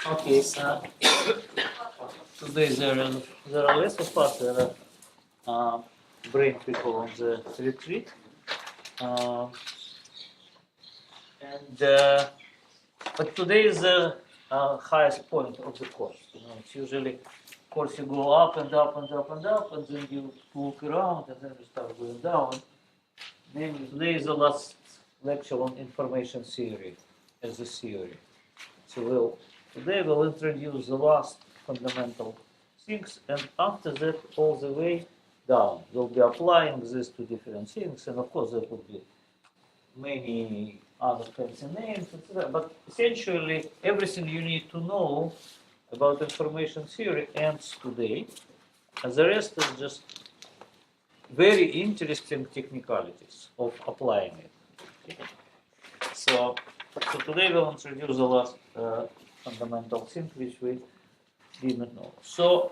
Okay, today there are less of us, there are brain people on the retreat. But today is the highest point of the course. You know, it's usually course you go up and up and up and up, and then you walk around, and then you start going down. Namely, today is the last lecture on information theory as a theory. So today we'll introduce the last fundamental things, and after that, all the way down, we'll be applying this to different things, and of course there will be many other fancy names, etc. But essentially, everything you need to know about information theory ends today, and the rest is just very interesting technicalities of applying it. Okay. So today we'll introduce the last fundamental thing which we didn't know. So,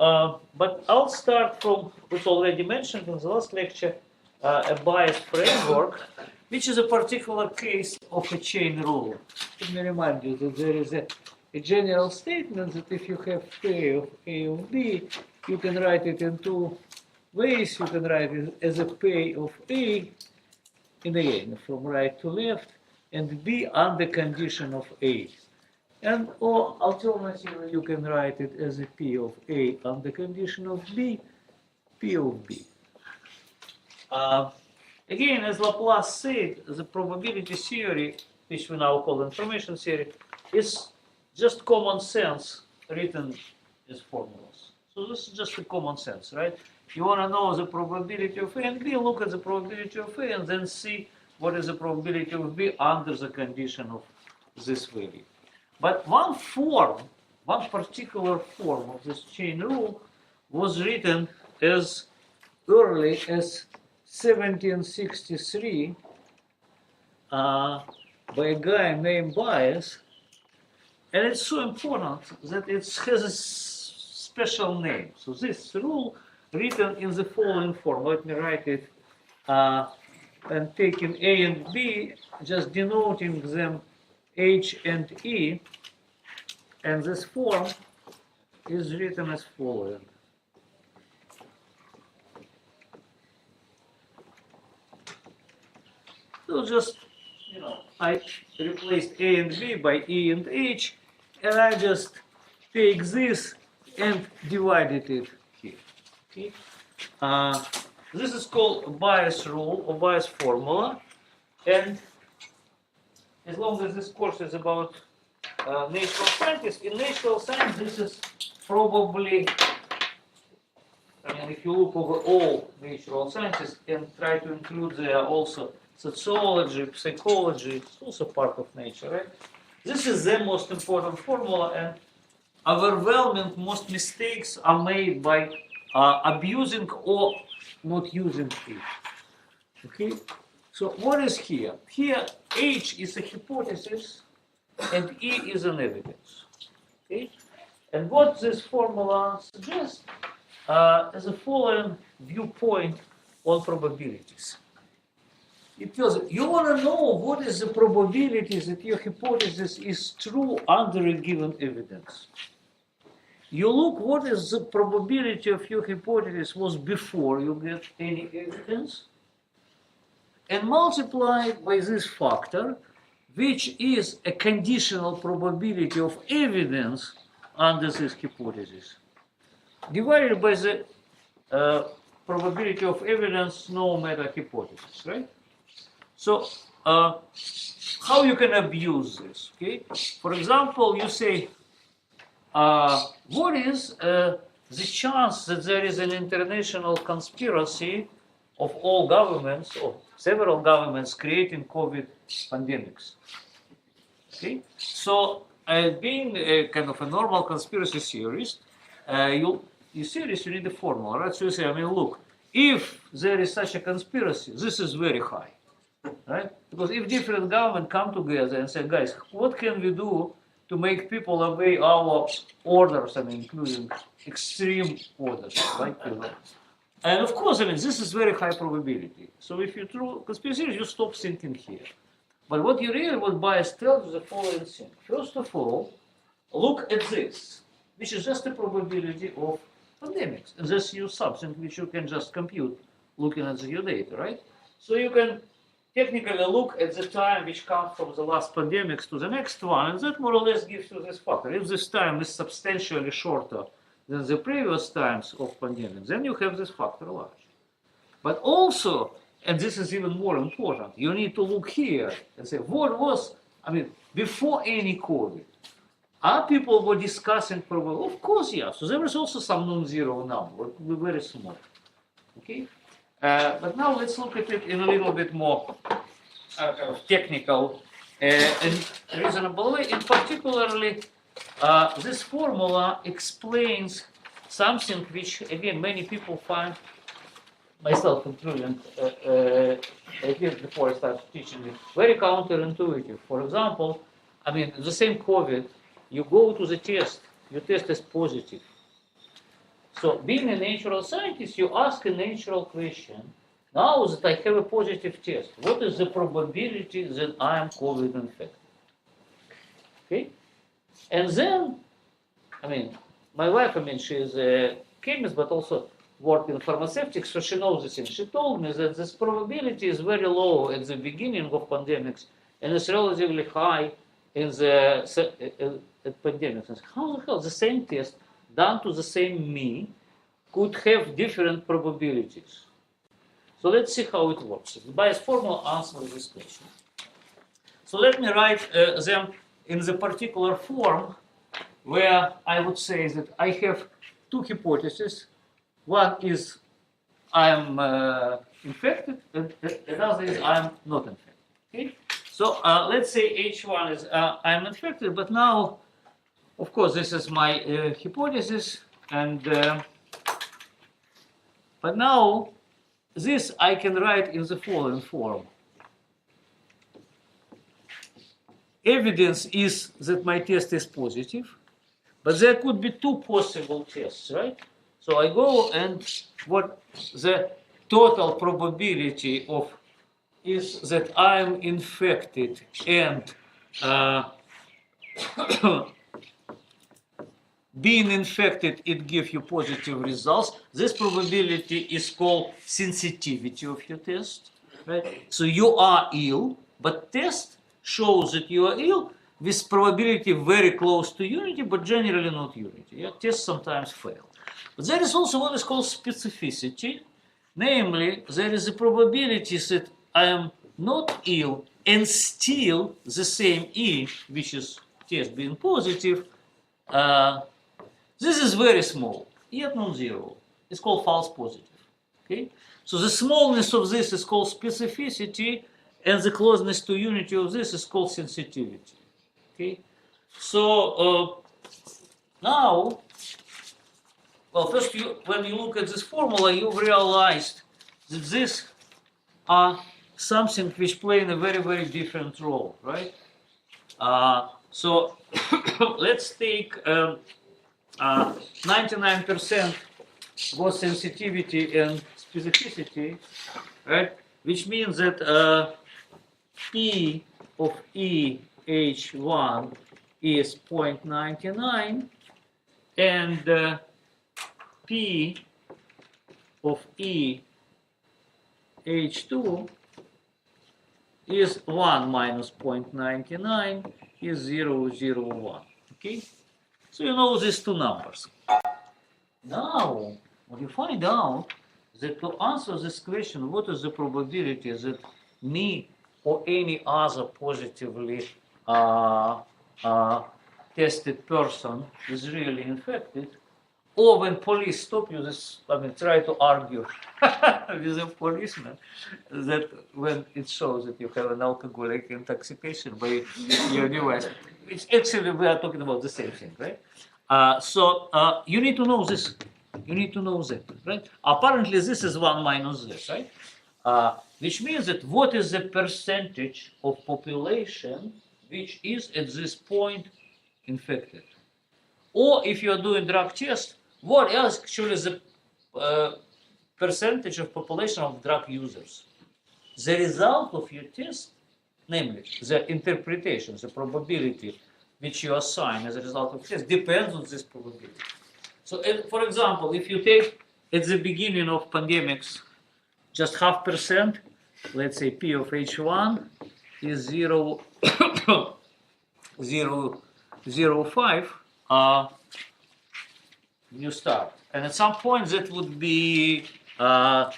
but I'll start from what's already mentioned in the last lecture, a bias framework, which is a particular case of a chain rule. Let me remind you that there is a general statement that if you have pair of A of B, you can write it in two ways. You can write it as a pair of A in the end, from right to left, and B under condition of A. And or alternatively, you can write it as a P of A under condition of B, P of B. Again, as Laplace said, the probability theory, which we now call information theory, is just common sense written as formulas. So this is just a common sense, right? You want to know the probability of A and B, look at the probability of A and then see what is the probability of B under the condition of this value. But one particular form of this chain rule was written as early as 1763 by a guy named Bias, and it's so important that it has a special name. So this rule, written in the following form, let me write it, and taking A and B, just denoting them H and E, and this form is written as following. So just, you know, I replaced A and B by E and H, and I just take this and divided it here. Okay. This is called a bias rule or bias formula, and as long as this course is about natural scientists, in natural science this is probably, I mean, if you look over all natural sciences and try to include there also sociology, psychology, it's also part of nature, right? This is the most important formula, and overwhelming most mistakes are made by abusing or not using it. Okay? So what is here? Here, H is a hypothesis and E is an evidence. Okay? And what this formula suggests is the following viewpoint on probabilities. It tells you want to know what is the probability that your hypothesis is true under a given evidence. You look what is the probability of your hypothesis was before you get any evidence, and multiply it by this factor, which is a conditional probability of evidence under this hypothesis, divided by the probability of evidence no matter hypothesis, right? So, how you can abuse this? Okay, for example, you say, what is the chance that there is an international conspiracy of all governments, or several governments, creating COVID pandemics? Okay, so being a kind of a normal conspiracy theorist, you need a formula, right? So you say, I mean, look, if there is such a conspiracy, this is very high, right? Because if different governments come together and say, guys, what can we do to make people obey our orders, I mean, including extreme orders, right? And of course, I mean, this is very high probability. So if you throw conspiracy, you stop thinking here. But what you really, what bias tells you the following thing. First of all, look at this, which is just the probability of pandemics. And this is something which you can just compute looking at your data, right? So you can technically look at the time which comes from the last pandemics to the next one, and that more or less gives you this factor. If this time is substantially shorter than the previous times of pandemics, then you have this factor large. But also, and this is even more important, you need to look here and say, what was, I mean, before any COVID, our people were discussing probability. Of course, yeah. So there was also some non-zero number, but very small. Okay? But now let's look at it in a little bit more kind of technical and reasonable way. In particularly, this formula explains something which, again, many people find, myself included, at least before I started teaching it, very counterintuitive. For example, I mean, the same COVID, you go to the test, your test is positive. So being a natural scientist, you ask a natural question. Now that I have a positive test, what is the probability that I am COVID infected? Okay? And then, I mean, my wife, I mean, she is a chemist, but also worked in pharmaceutics, so she knows this thing. She told me that this probability is very low at the beginning of pandemics, and it's relatively high in the at pandemics. How the hell the same test done to the same me could have different probabilities? So let's see how it works. The bias formula answers this question. So let me write them in the particular form where I would say that I have two hypotheses. One is I am infected, and another is I am not infected. Okay? So let's say H1 is I am infected, but now, of course, this is my hypothesis, and but now this I can write in the following form. Evidence is that my test is positive, but there could be two possible tests, right? So I go and what the total probability of is that I'm infected and being infected, it gives you positive results. This probability is called sensitivity of your test, right? So you are ill, but test shows that you are ill with probability very close to unity, but generally not unity. Yeah? Tests sometimes fail. But there is also what is called specificity. Namely, there is a probability that I am not ill and still the same E, which is test being positive. This is very small, yet non-zero. It's called false positive. Okay? So the smallness of this is called specificity, and the closeness to unity of this is called sensitivity. Okay? So now, well, first, when you look at this formula, you've realized that these are something which play in a very, very different role, right? So let's take 99% both sensitivity and specificity, right? Which means that P of EH1 is 0.99 and P of EH2 is 1 minus 0.99 is 0.001. Okay? So you know these two numbers. Now, when you find out that to answer this question, what is the probability that me or any other positively tested person is really infected, or when police stop you, this, I mean, try to argue with a policeman that when it shows that you have an alcoholic intoxication by your device, which actually we are talking about the same thing, right? So you need to know this You need to know that, right? Apparently, this is 1 minus this, right? Which means that what is the percentage of population which is at this point infected? Or if you're doing drug test, what else actually is the percentage of population of drug users? The result of your test, namely the interpretation, the probability which you assign as a result of test, depends on this probability. So, for example, if you take at the beginning of pandemics just 0.5%, let's say P of H1 is 0, 0.05, you start. And at some point that would be 5,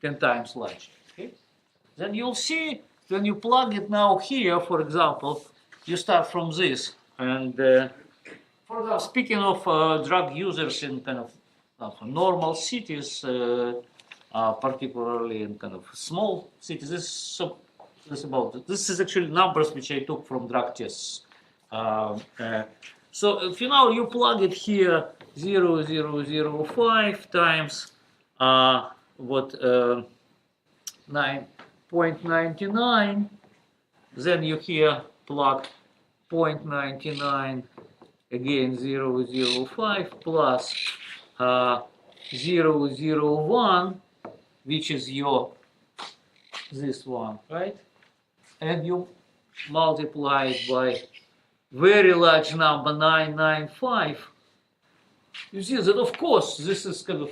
10 times larger. Okay? Then you'll see when you plug it now here, for example, you start from this. And for example, speaking of drug users in kind of normal cities, particularly in kind of small cities, this is actually numbers which I took from drug tests. So if you now you plug it here 0.005 times 9.99, then you here plug 0.99 again 0.05 plus 0.01, which is this one, right? And you multiply it by very large number 995. You see that of course this is kind of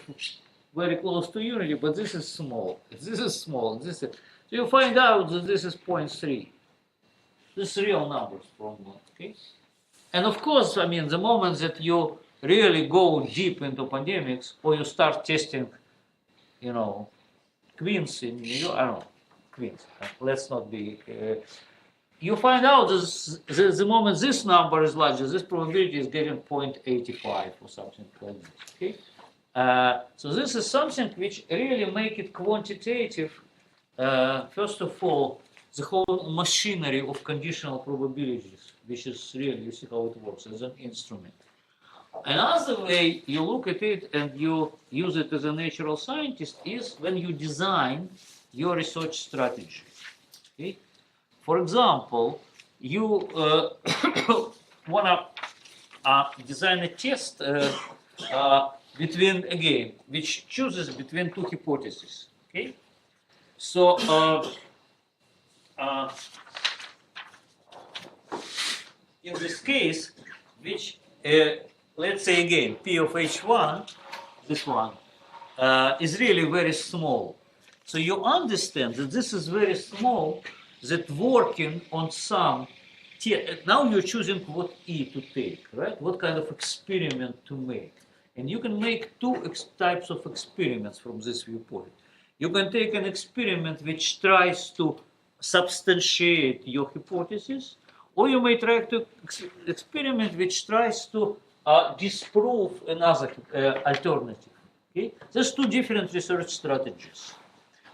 very close to unity, but this is small. This is small. So you find out that this is 0.3. This is real numbers from one. Okay. And of course, I mean, the moment that you really go deep into pandemics, or you start testing, Queens in New York, I don't know, Queens. Let's not be. You find out the moment this number is larger, this probability is getting 0.85 or something like this. Okay. So this is something which really make it quantitative. First of all, the whole machinery of conditional probabilities, which is really, you see how it works as an instrument. Another way you look at it and you use it as a natural scientist is when you design your research strategy. Okay? For example, you want to design a test which chooses between two hypotheses. Okay, so in this case, which let's say again, P of H1, this one, is really very small. So you understand that this is very small, that working on some, now you're choosing what E to take, right? What kind of experiment to make. And you can make two types of experiments from this viewpoint. You can take an experiment which tries to substantiate your hypothesis, or you may try to experiment which tries to disprove another alternative. Okay? There's two different research strategies.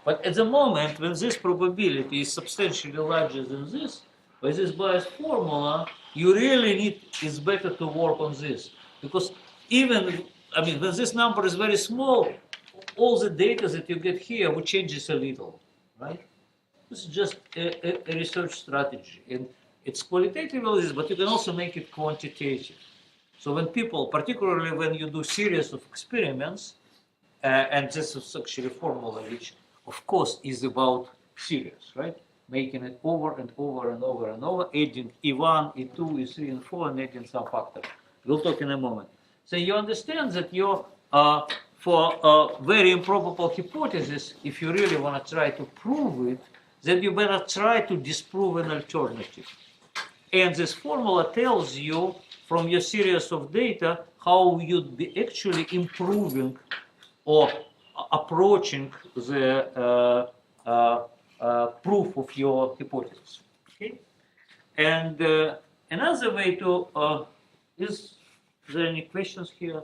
But at the moment when this probability is substantially larger than this, by this bias formula, you really need, it's better to work on this. Because even, I mean, when this number is very small, all the data that you get here will changes a little, right? This is just a research strategy. And it's qualitative, but you can also make it quantitative. So when people, particularly when you do series of experiments, and this is actually a formula which, of course, is about series, right? Making it over and over and over and over, adding E1, E2, E3, and 4, and adding some factor. We'll talk in a moment. So you understand that you're, for a very improbable hypothesis, if you really want to try to prove it, then you better try to disprove an alternative. And this formula tells you from your series of data how you'd be actually improving or approaching the proof of your hypothesis. Okay? And another way to, is there any questions here?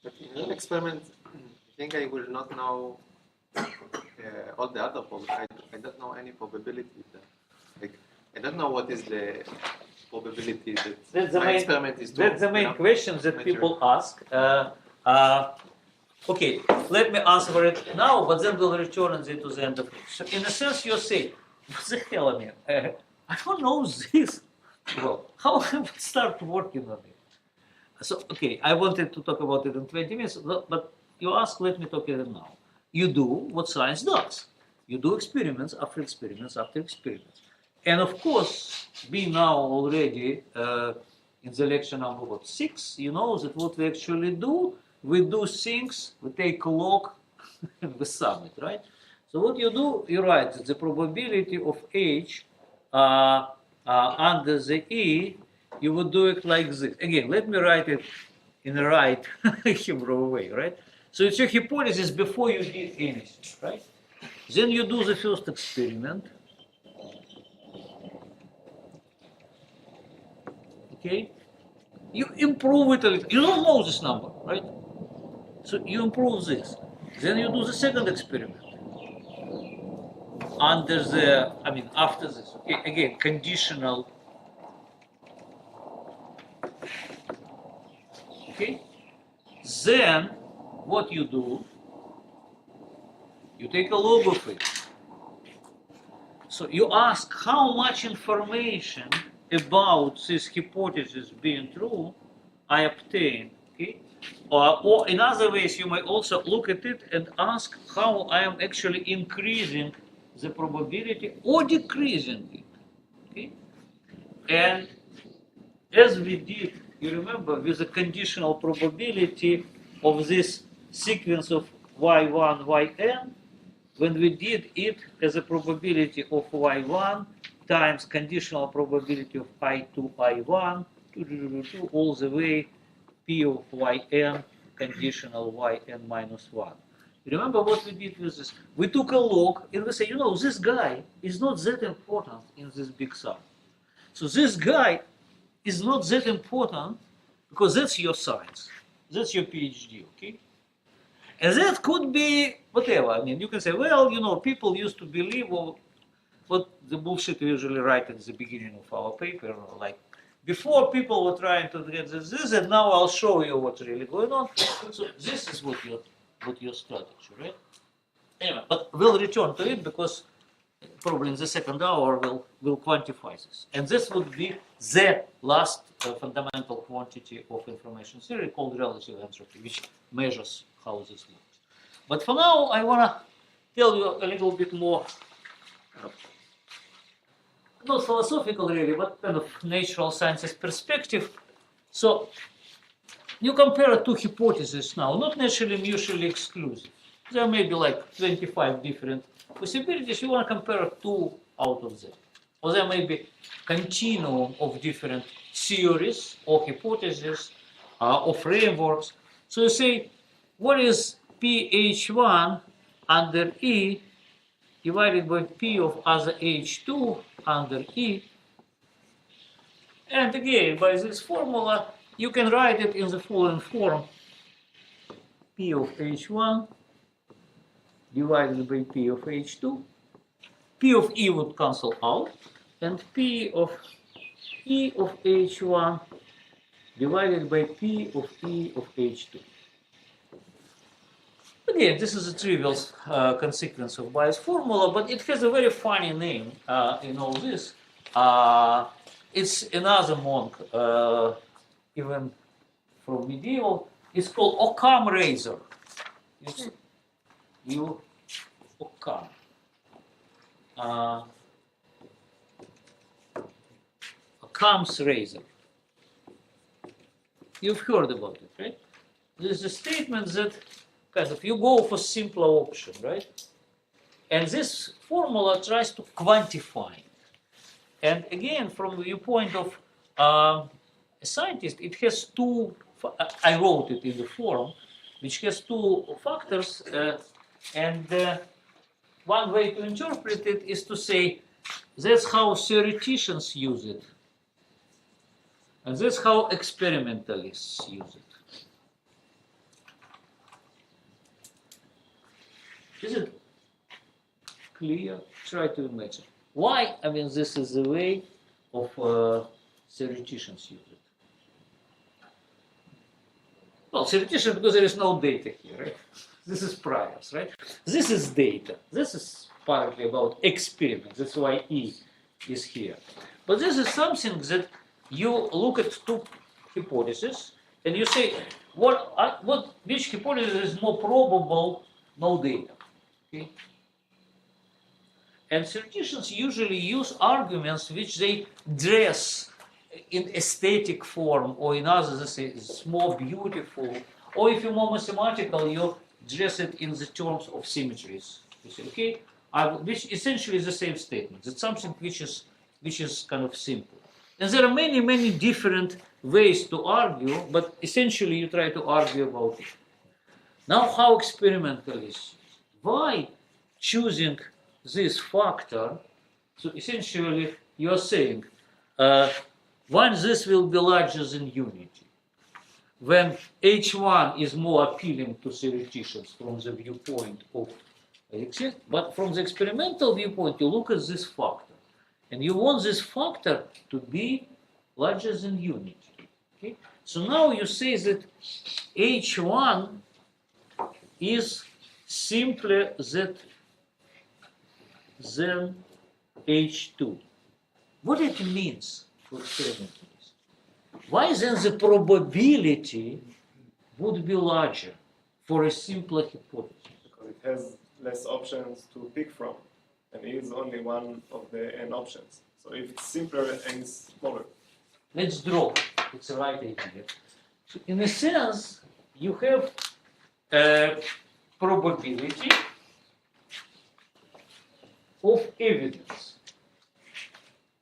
But in that experiment, I think I will not know all the other probabilities. I don't know any probability. Like, I don't know what is the probability that That's the my main, experiment is true. that's the main question that Mature. people ask. Okay, let me answer it now, but then we'll return it to the end of it. So in a sense, you say, what the hell, I mean, I don't know this. Well, how I would start working on it? So, okay, I wanted to talk about it in 20 minutes, but you ask, let me talk about it now. You do what science does. You do experiments after experiments after experiments. And of course, being now already in the lecture number 6, you know that what we actually do, we do things, we take a log and we sum it, right? So what you do, you write the probability of H under the E, you would do it like this. Again, let me write it in the right Hebrew way, right? So it's your hypothesis before you did anything, right? Then you do the first experiment. Okay? You improve it a little. You don't know this number, right? So you improve this. Then you do the second experiment. Under the, I mean, after this. Okay, again, conditional. Okay? Then, what you do, you take a log of it. So you ask how much information about this hypothesis being true I obtain. Okay? Or in other ways, you may also look at it and ask how I am actually increasing the probability or decreasing it. Okay? And as we did, you remember, with the conditional probability of this sequence of y1, yn, when we did it as a probability of y1 times conditional probability of I2, I1, all the way p of yn conditional yn minus 1. You remember what we did with this? We took a log and we say, you know, this guy is not that important in this big sum. So this guy is not that important because that's your science. That's your PhD, okay? And that could be whatever. I mean, you can say, well, you know, people used to believe what the bullshit we usually write at the beginning of our paper, like, before people were trying to get this, and now I'll show you what's really going on. So this is what your strategy, right? Anyway, but we'll return to it because probably in the second hour we'll quantify this. And this would be the last fundamental quantity of information theory called relative entropy, which measures how this works. But for now, I want to tell you a little bit more, not philosophical really, but kind of natural sciences perspective. So you compare two hypotheses now, not necessarily mutually exclusive. There may be like 25 different possibilities. You want to compare two out of them. Or there may be continuum of different theories or hypotheses or frameworks. So you say, what is pH1 under E divided by P of other H2 under E? And again, by this formula, you can write it in the following form. P of H1 divided by P of H2. P of E would cancel out, and P of E of H1 divided by P of E of H2. Again, this is a trivial consequence of Bayes' formula, but it has a very funny name in all this. It's another monk, even from medieval. It's called Occam razor. It's Occam. Occam's razor. You've heard about it, right? There's a statement that kind of you go for simpler option, right? And this formula tries to quantify it. And again, from the viewpoint of a scientist, it has two, I wrote it in the form, which has two factors. And one way to interpret it is to say, that's how theoreticians use it. And that's how experimentalists use it. Is it clear? Try to imagine. Why? I mean, this is a way of theoreticians use it? Well, theoreticians, because there is no data here, right? This is priors, right? This is data. This is partly about experiments. That's why E is here. But this is something that you look at two hypotheses and you say, which hypothesis is more probable? No data. Okay? And theoreticians usually use arguments which they dress in aesthetic form, or in others they say it's more beautiful, or if you're more mathematical, you dress it in the terms of symmetries. You say, okay, which essentially is the same statement. It's something which is kind of simple. And there are many different ways to argue, but essentially you try to argue about it. Now, how experimental is? Why choosing this factor? So essentially you are saying, when this will be larger than unity, when H1 is more appealing to theoreticians from the viewpoint of but from the experimental viewpoint, you look at this factor, and you want this factor to be larger than unity. Okay? So now you say that H1 is simpler than H2. What it means for experimentalists? Why then the probability would be larger for a simpler hypothesis? Because it has less options to pick from, and it is only one of the n options. So if it's simpler and it's smaller. Let's draw. It's the right idea. So in a sense, you have a probability of evidence.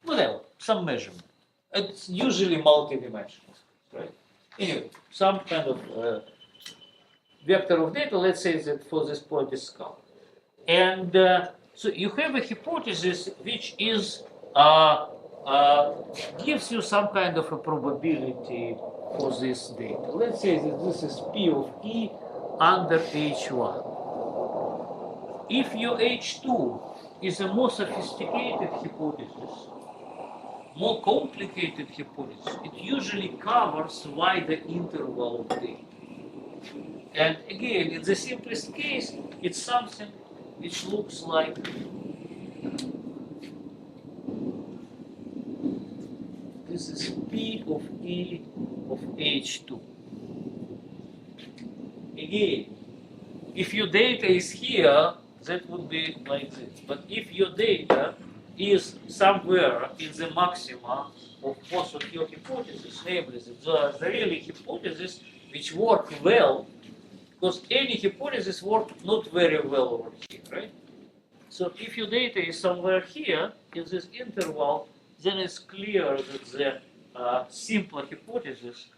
Whatever, some measurement. It's usually multidimensional, right? Anyway, some kind of vector of data, let's say that for this point is scalar. And so you have a hypothesis which is gives you some kind of a probability for this data. Let's say that this is P of E under H1. If your H2 is a more sophisticated hypothesis, more complicated hypothesis, it usually covers wider interval of data. And again, in the simplest case, it's something which looks like this is P of E of H2. Again, if your data is here, that would be like this. But if your data is somewhere in the maxima of most of your hypotheses, namely the really hypotheses which work well, because any hypothesis works not very well over here, right? So if your data is somewhere here in this interval, then it's clear that the simpler hypothesis,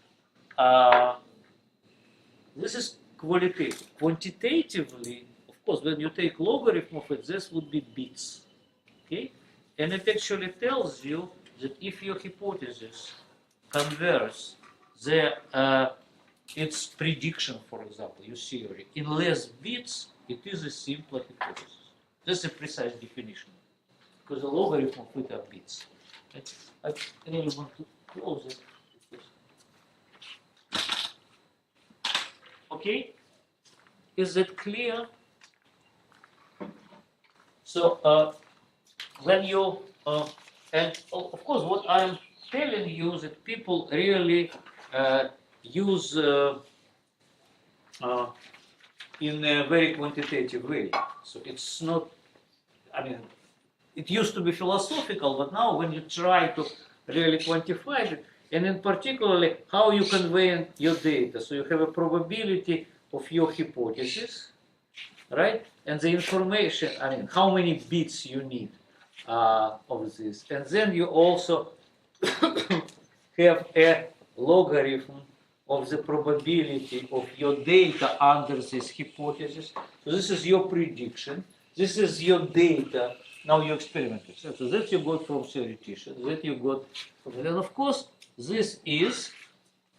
this is qualitative. Quantitatively, of course, when you take logarithm of it, this would be bits, okay? And it actually tells you that if your hypothesis converts its prediction, for example, your theory, in less bits, it is a simpler hypothesis. That's a precise definition, because the logarithm of it are bits. I really want to close it. Okay? Is that clear? So, when you, and of course, what I'm telling you is that people really use in a very quantitative way. So it's not, I mean, it used to be philosophical, but now when you try to really quantify it, and in particularly how you convey your data. So you have a probability of your hypothesis, right? And the information, I mean, how many bits you need of this. And then you also have a logarithm of the probability of your data under this hypothesis. So this is your prediction. This is your data. Now you experiment it. So that you got from theoretician. That you got from, and of course, this is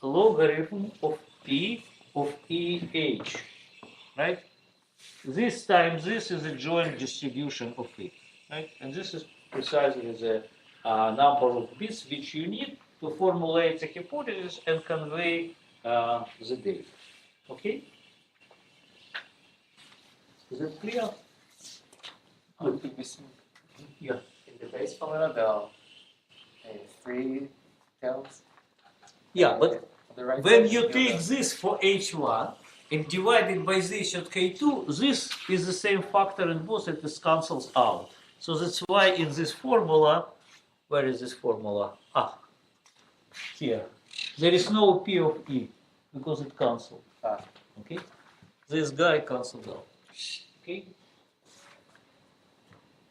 a logarithm of P of EH, right? This times this is a joint distribution of it, right? And this is precisely the number of bits which you need to formulate the hypothesis and convey the data. Okay? Is that clear? Would it be seen Yeah. in the base formula, the 3 tails? Yeah, but The right when side you should be take on this for H1 and divide it by this at K2, this is the same factor in both, it is cancels out. So that's why in this formula, where is this formula? Here. There is no P of E because it cancelled. Okay? This guy cancelled out. Okay?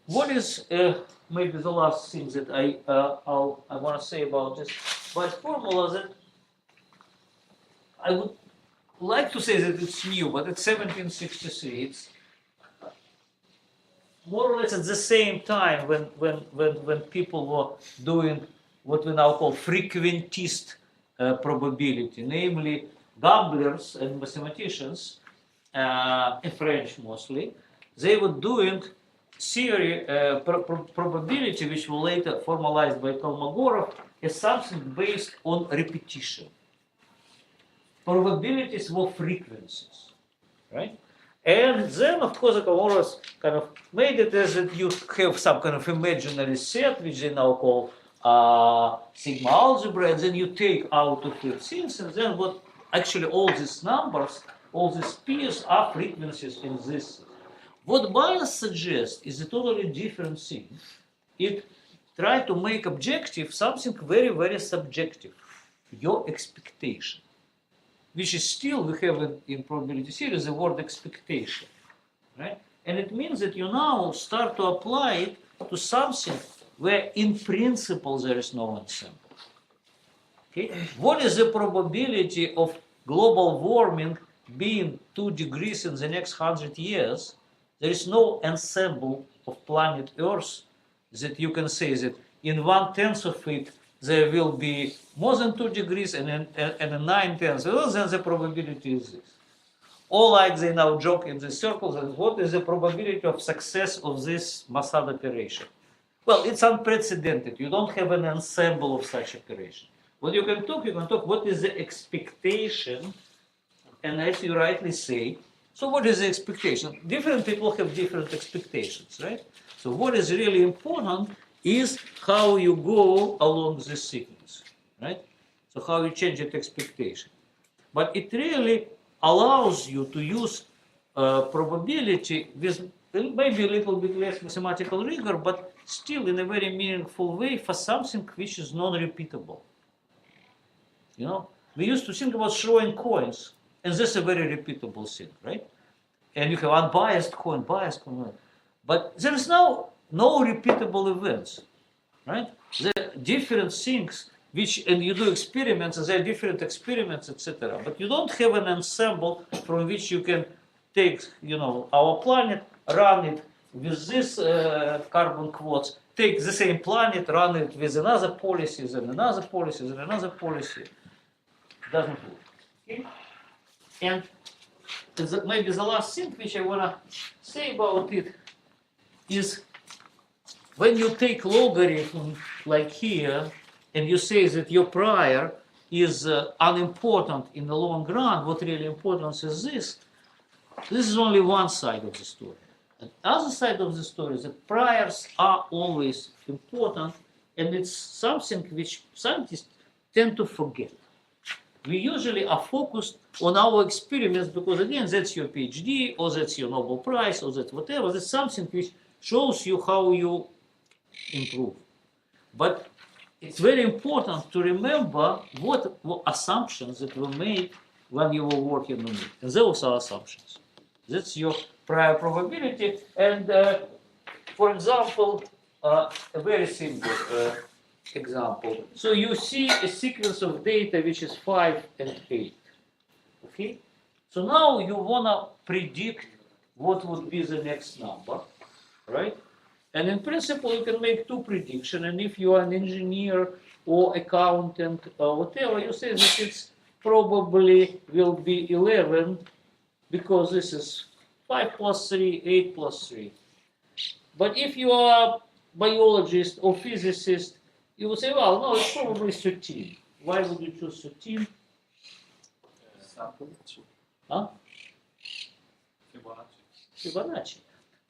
What is maybe the last thing that I want to say about this? By formula that I would like to say that it's new, but it's 1763. It's more or less at the same time when people were doing what we now call frequentist probability, namely gamblers and mathematicians, in French mostly, they were doing theory probability, which was later formalized by Kolmogorov as something based on repetition. Probabilities were frequencies, right? And then, of course, the Kolmogorov kind of made it as that you have some kind of imaginary set, which they now call sigma algebra, and then you take out of it things, and then what actually all these numbers, all these p's are frequencies in this. What bias suggests is a totally different thing. It tries to make objective something very, very subjective, your expectation, which is still, we have in probability theory the word expectation, right? And it means that you now start to apply it to something where in principle there is no ensemble. Okay? What is the probability of global warming being 2 degrees in the next 100 years? There is no ensemble of planet Earth that you can say that in 1/10 of it there will be more than 2 degrees and in 9/10, well, then the probability is this. Or like they now joke in the circles, what is the probability of success of this Mossad operation? Well, it's unprecedented. You don't have an ensemble of such operation. What you can talk what is the expectation, and as you rightly say, so what is the expectation? Different people have different expectations, right? So what is really important is how you go along this sequence, right? So how you change that expectation. But it really allows you to use probability with maybe a little bit less mathematical rigor, but still in a very meaningful way for something which is non-repeatable. You know, we used to think about throwing coins, and this is a very repeatable thing, right? And you have unbiased coin, biased coin, but there is no repeatable events, right? There are different things which, and you do experiments, and there are different experiments, etc. But you don't have an ensemble from which you can take, you know, our planet, run it with this carbon quotes, take the same planet, run it with another policy, and another policy, and another policy. Doesn't work. Okay? And maybe the last thing which I want to say about it is when you take logarithm like here and you say that your prior is unimportant in the long run, what really important is this is only one side of the story. The other side of the story is that priors are always important, and it's something which scientists tend to forget. We usually are focused on our experiments because, again, that's your PhD, or that's your Nobel Prize, or that's whatever. That's something which shows you how you improve. But it's very important to remember what were assumptions that were made when you were working on it. And those are assumptions. That's your prior probability. And for example, a very simple example. So you see a sequence of data which is 5 and 8. Okay? So now you want to predict what would be the next number, right? And in principle, you can make two predictions. And if you are an engineer or accountant or whatever, you say that it's probably will be 11 because this is 5 plus 3, 8 plus 3. But if you are a biologist or physicist, You would say, well, no, it's probably 13. Why would you choose 13? Huh? Fibonacci.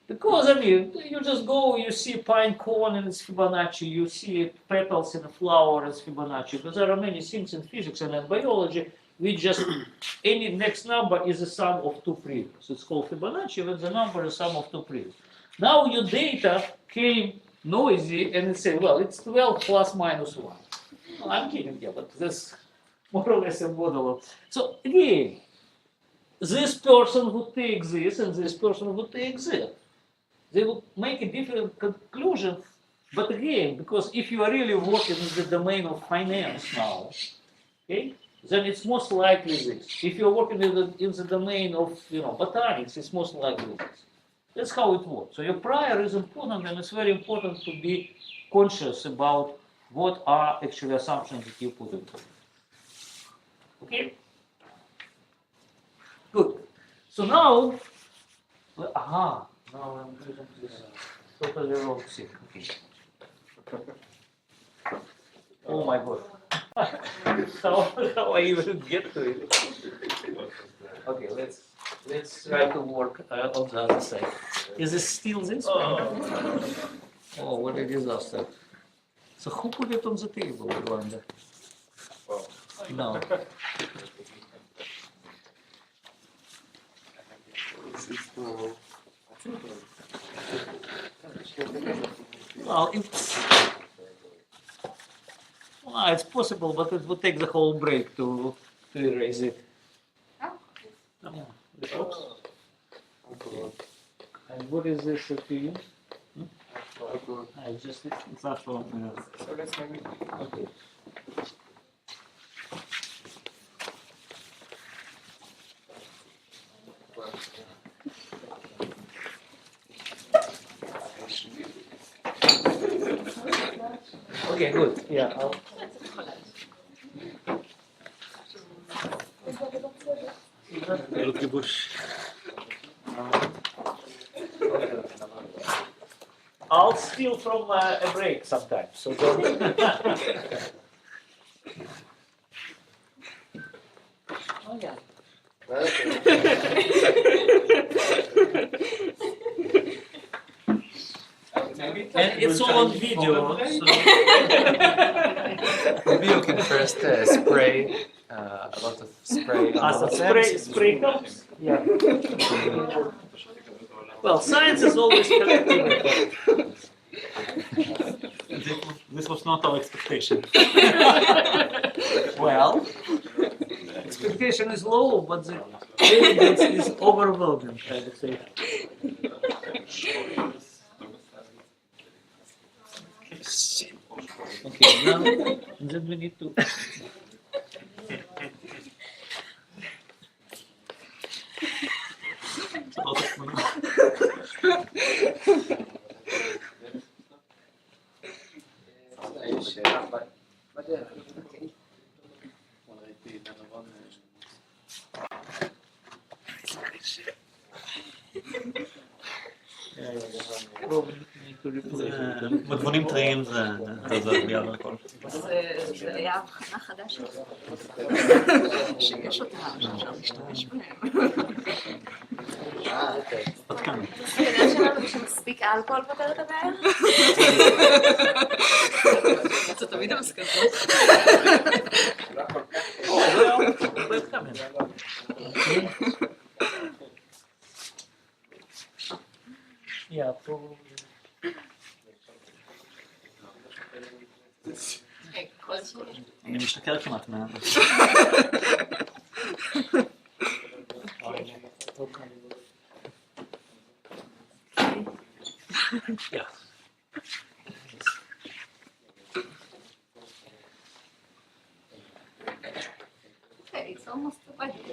Because, I mean, you just go, you see pine cone and it's Fibonacci, you see petals in a flower, it's Fibonacci. Because there are many things in physics and in biology, we just, any next number is the sum of two previous. It's called Fibonacci, when the number is sum of two previous. Now your data came noisy and it said, well, it's 12 plus minus 1. Well, I'm kidding here, but that's more or less a model. So again, this person would take this and this person would take this. They would make a different conclusion. But again, because if you are really working in the domain of finance now, okay, then it's most likely this. If you're working in the domain of botanics, it's most likely this. That's how it works. So your prior is important, and it's very important to be conscious about what are actually assumptions that you put in. Okay? Good. So now, now I'm using this totally wrong thing. Okay. Oh my God. how I even get to it? Okay, let's try to work on the other side. Is this still this one? Oh, what a disaster. So who put it on the table, I wonder? No. Well, it's possible, but it would take the whole break to erase it. Oh, oops. And what is this to you? It's not for. So let's maybe. Okay. Okay, good. Yeah. I'll steal from a break sometimes. So don't. Oh yeah. And it's all on video. So. Maybe you can first spray a lot of spray on So the spray helps. Yeah. Well, science is always collective. This was not our expectation. Well, expectation is low, but the evidence is overwhelming, I would say. Okay, now then we need to. It's a lot of money. Probably need to replace it. מגבונים טריים זה ביד הכל. זה היה הבחנה חדשה. שיש אותה, שאפשר להשתמש בהם. עדכן. הסכנה שלנו שמספיק אלכוהול פותר את הבעיה? זה תמיד המסקנות. Yeah, probably. אני משתכר כמעט מה... Yeah. Okay, it's almost ready.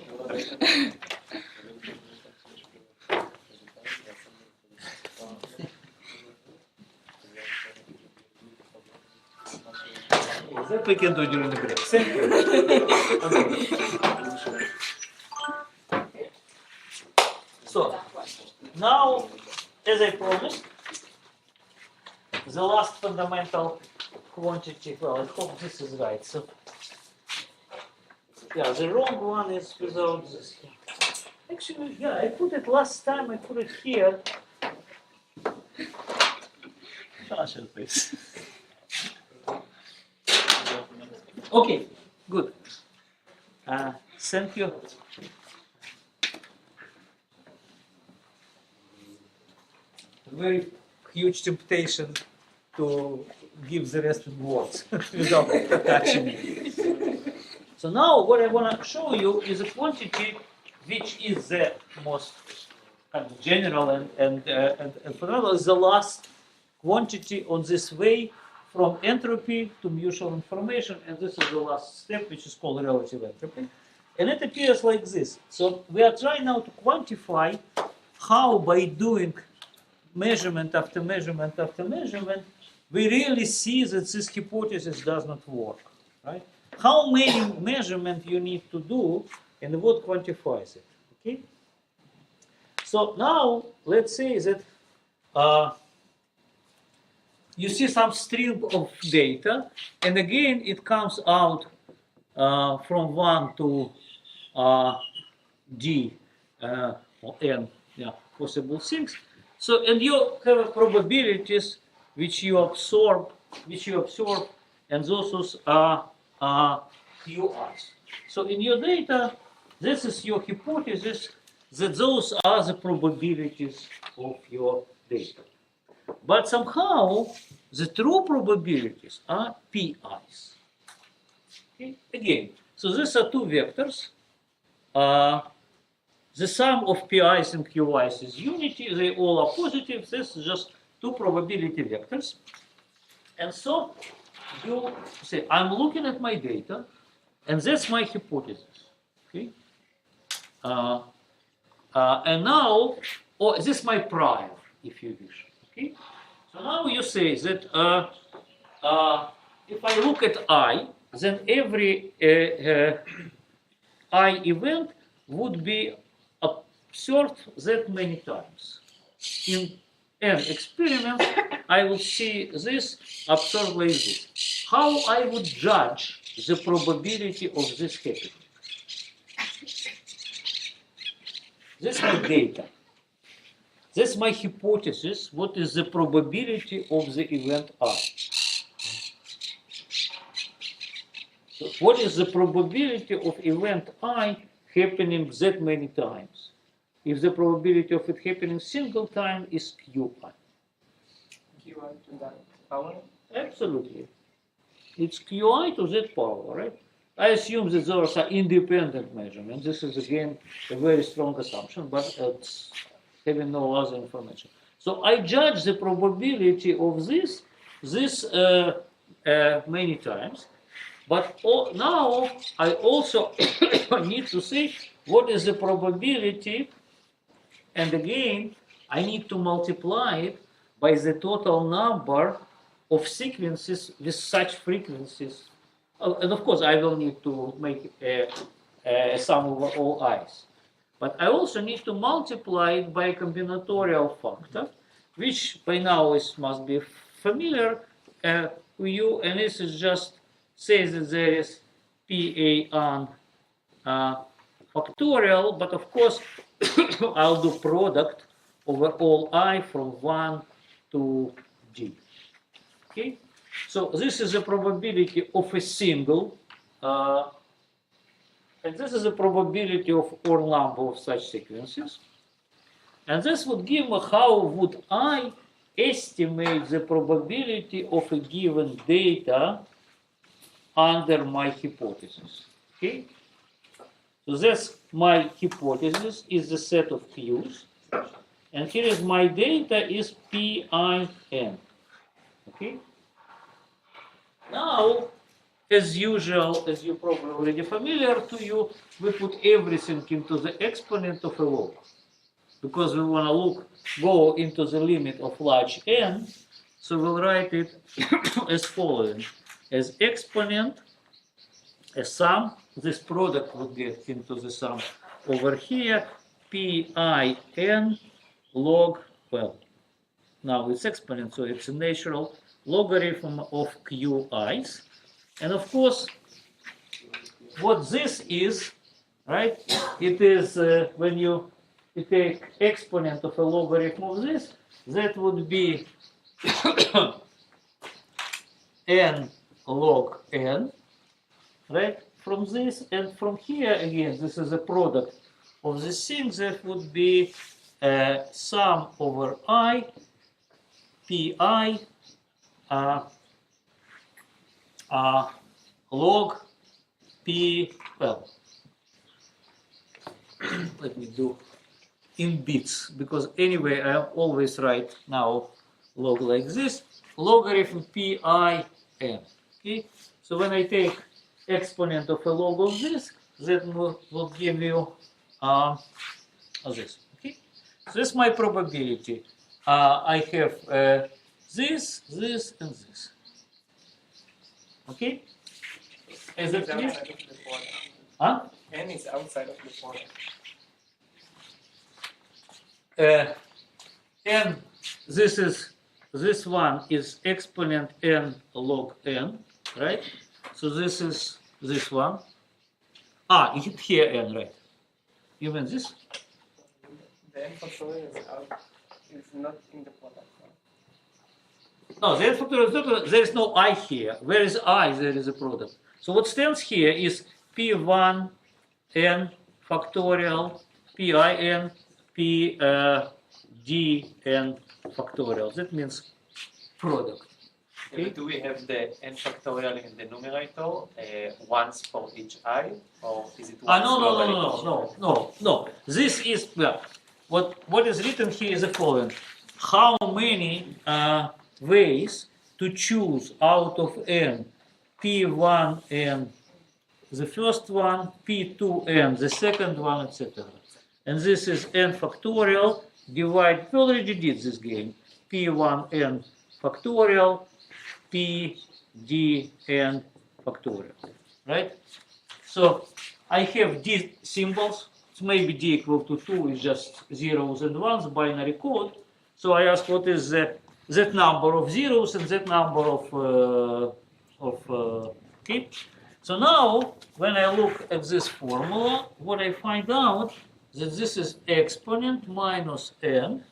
That we can do during the break. Thank you. Okay. So, now, as I promised, the last fundamental quantity. Well, I hope this is right. So, yeah, the wrong one is without this. Actually, yeah, I put it last time. I put it here. Partial please. Okay, good. Thank you. Very huge temptation to give the rest in words without touching it. So now what I want to show you is a quantity which is the most kind of general and fundamental, is the last quantity on this way from entropy to mutual information, and this is the last step, which is called relative entropy. And it appears like this. So we are trying now to quantify how, by doing measurement after measurement after measurement, we really see that this hypothesis does not work, right? How many measurements you need to do, and what quantifies it, okay? So now, let's say that you see some string of data, and again, it comes out from 1 to d or n, yeah, possible things. So, and you have probabilities which you absorb, and those are QIs. So, in your data, this is your hypothesis that those are the probabilities of your data. But somehow, the true probabilities are PIs. Okay? Again, so these are two vectors. The sum of PIs and QIs is unity. They all are positive. This is just two probability vectors. And so you say, I'm looking at my data, and that's my hypothesis. Okay? And now, or this is my prior, if you wish. Okay? So now you say that if I look at I, then every I event would be observed that many times. In an experiment, I will see this observed like this. How I would judge the probability of this happening? This is my data. That's my hypothesis. What is the probability of the event I? So what is the probability of event I happening that many times? If the probability of it happening single time is QI. QI to that power? Absolutely. It's QI to that power, right? I assume that those are independent measurements. This is again a very strong assumption, but it's having no other information. So I judge the probability of this many times, but now I also need to say what is the probability, and again I need to multiply it by the total number of sequences with such frequencies. And of course I will need to make a sum over all i's. But I also need to multiply it by a combinatorial factor, which by now must be familiar to you, and this is just says that there is PAN factorial, but of course I'll do product over all I from 1 to d. Okay, so this is the probability of a single. And this is the probability of all number of such sequences. And this would give me how would I estimate the probability of a given data under my hypothesis. Okay? So that's my hypothesis is the set of Q's. And here is my data is PIN. Okay? Now, as usual, as you're probably already familiar to you, we put everything into the exponent of a log. Because we want to go into the limit of large n, so we'll write it as following. As exponent, a sum, this product would get into the sum over here, PIN log, well, now it's exponent, so it's a natural, logarithm of qi's. And of course, what this is, right? It is when you take exponent of a logarithm of this, that would be n log n, right? From this, and from here again, this is a product of this thing that would be sum over I pi log p, well, let me do in bits, because anyway I always write now log like this, logarithm pi n. Okay, so when I take exponent of a log of this, that will give you this. Okay, so this is my probability. I have this, this, and this. Okay, is it clear? outside of the formula. Huh? N is outside of the formula. N, this one is exponent n log n, right? So this is this one. You hit here n, right? You mean this? The n factorial is not in the product. No, the n factorial is not, there is no I here. Where is I? There is a product. So what stands here is p1 n factorial, pi n, p d n factorial. That means product. Yeah, but do we have the n factorial in the numerator once for each I, or is it once No. This is, well, what is written here is the following. How many ways to choose out of n, p1n, the first one, p2n, the second one, etc. And this is n factorial divide, we already did this game, p1n factorial, p dn factorial, right? So I have d symbols, it's maybe d equal to 2 is just zeros and ones, binary code. So I ask what is that number of zeros and that number of okay. So now when I look at this formula, what I find out that this is exponent minus n,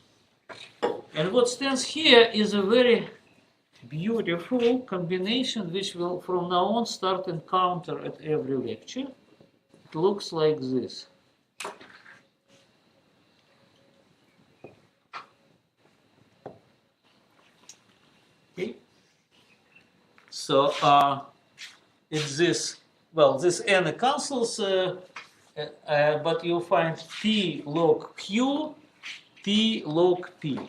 and what stands here is a very beautiful combination which will from now on start encounter at every lecture. It looks like this. Okay. So it's this, well, this n cancels, but you'll find p log q, p log p.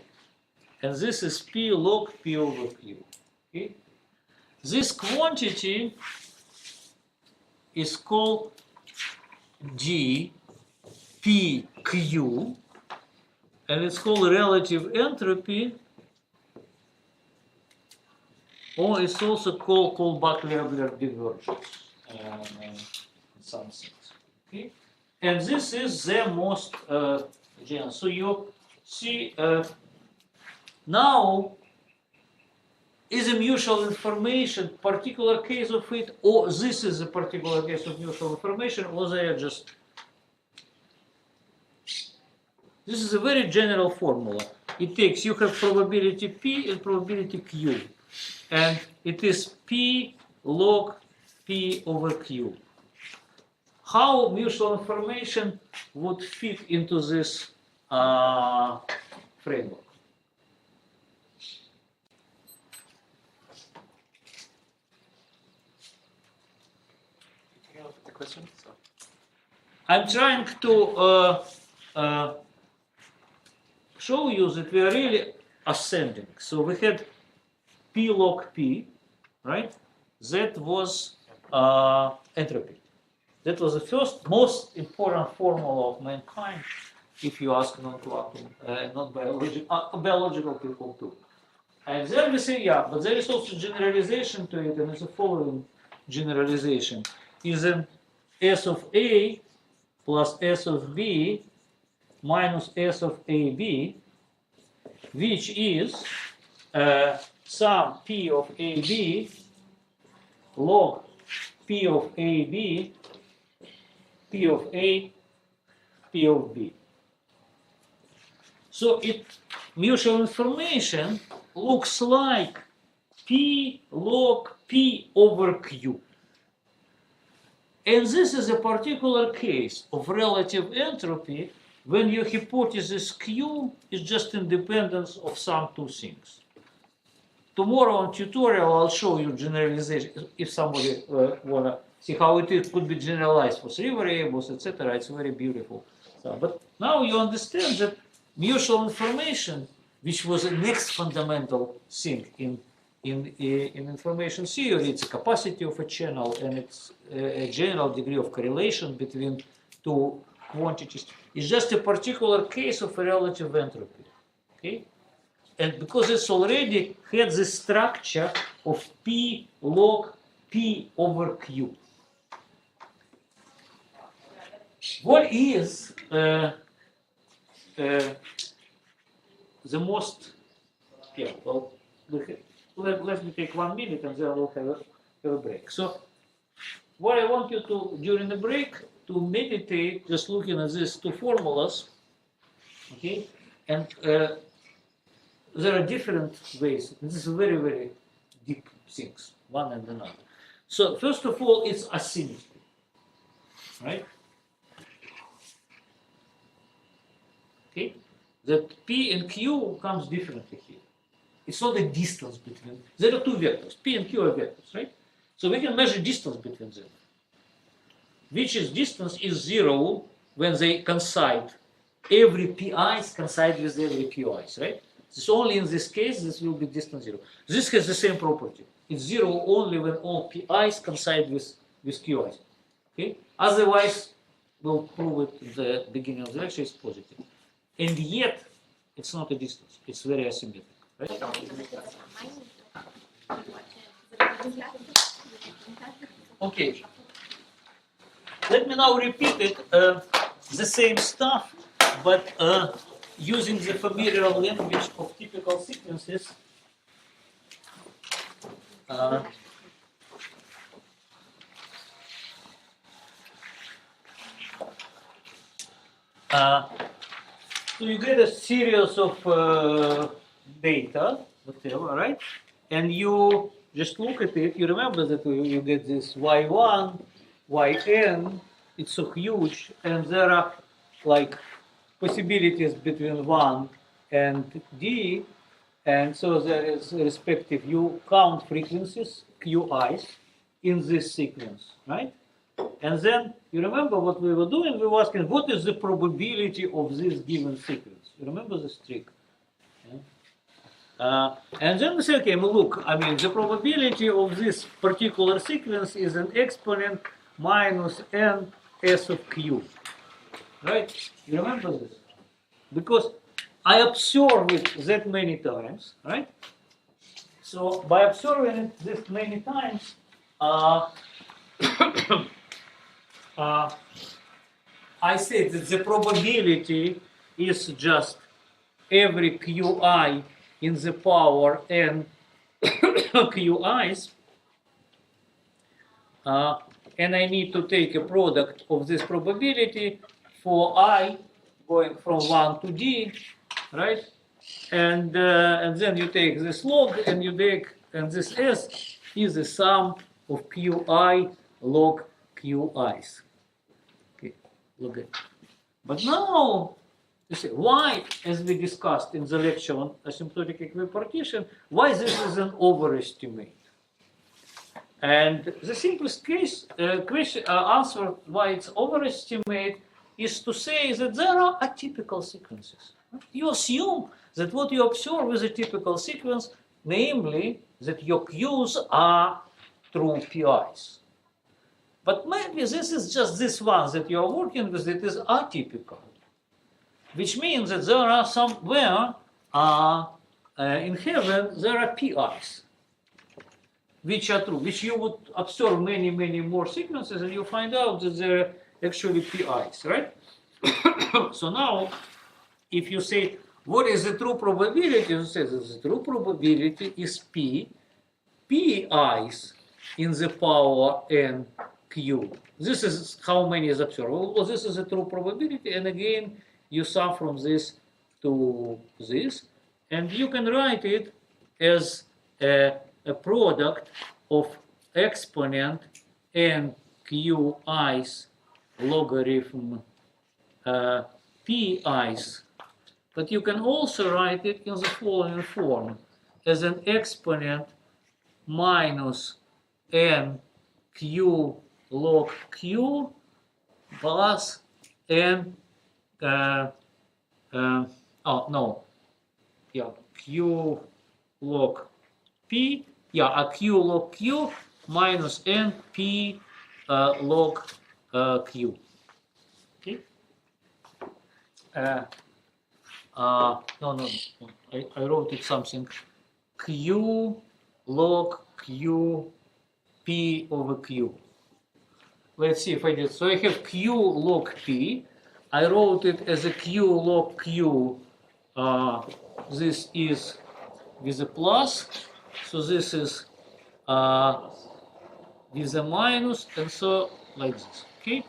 And this is p log p over q. Okay? This quantity is called d p q, and it's called relative entropy, or it's also called Kullback-Leibler divergence. Some things. Okay? And this is the most general. So you see. Now, is a mutual information particular case of it, or this is a particular case of mutual information, or they are just. This is a very general formula. It takes, you have probability P and probability Q, and it is P log P over Q. How mutual information would fit into this framework? Question? I'm trying to show you that we are really ascending. So we had P log P, right? That was entropy. That was the first most important formula of mankind, if you ask not biological people too. And then we say, yeah, but there is also generalization to it, and it's the following generalization. Is an S of A plus S of B minus S of AB, which is sum P of AB log P of AB, P of A, P of B. So mutual information looks like P log P over Q. And this is a particular case of relative entropy when your hypothesis Q is just independence of some two things. Tomorrow on tutorial I'll show you generalization if somebody wanna see how it could be generalized for three variables, etc. It's very beautiful. So, but now you understand that mutual information, which was the next fundamental thing in information theory, it's a capacity of a channel and it's a general degree of correlation between two quantities. It's just a particular case of a relative entropy. Okay? And because it's already had the structure of P log P over Q. What is the most, yeah, well, let me take 1 minute and then we'll have a break. So what I want you to, during the break, to meditate, just looking at these two formulas, okay, and there are different ways. This is very, very deep things, one and another. So first of all, it's asymmetry, right? Okay, that P and Q comes differently here. It's not a distance between. There are two vectors. P and Q are vectors, right? So we can measure distance between them. Which is distance is 0 when they coincide. Every PI's coincide with every QI's, right? It's only in this case this will be distance 0. This has the same property. It's 0 only when all PI's coincide with QI's. Okay? Otherwise, we'll prove it at the beginning of the lecture, it's positive. And yet, it's not a distance. It's very asymmetric. Right? Okay. Let me now repeat it, the same stuff, but using the familiar language of typical sequences. So you get a series of data, whatever, right? And you just look at it. You remember that you get this y1, yn. It's so huge, and there are like possibilities between 1 and d, and so there is respective. You count frequencies, QI's, in this sequence, right? And then you remember what we were doing? We were asking what is the probability of this given sequence. You remember this trick? Yeah? And then we say, okay, look, I mean, the probability of this particular sequence is an exponent minus n s of q. Right? You remember this? Because I observe it that many times, right? So by observing it this many times, I say that the probability is just every qi in the power n qi's, and I need to take a product of this probability for I going from 1 to d, right? And then you take this log and you take, and this s is the sum of qi log qi's. Okay, look at it. But now, you see, why, as we discussed in the lecture on asymptotic equipartition, why this is an overestimate? And the simplest case answer why it's overestimate is to say that there are atypical sequences. You assume that what you observe is a typical sequence, namely that your Q's are true PI's. But maybe this is just this one that you are working with, it is atypical. Which means that there are somewhere in heaven, there are PI's, which are true, which you would observe many, many more sequences and you find out that there are actually PI's, right? So now, if you say, what is the true probability? It says that the true probability is p i's in the power n cube. This is how many is observable. Well, this is a true probability, and again, you sum from this to this, and you can write it as a product of exponent n q i's logarithm p i's. But you can also write it in the following form as an exponent minus n q log q plus n q log p, q log q minus n p log q. Okay. I wrote it something. Q log q p over q. Let's see if I did. So I have q log p. I wrote it as a q log q. This is with a plus. So this is with a minus, and so like this. Okay.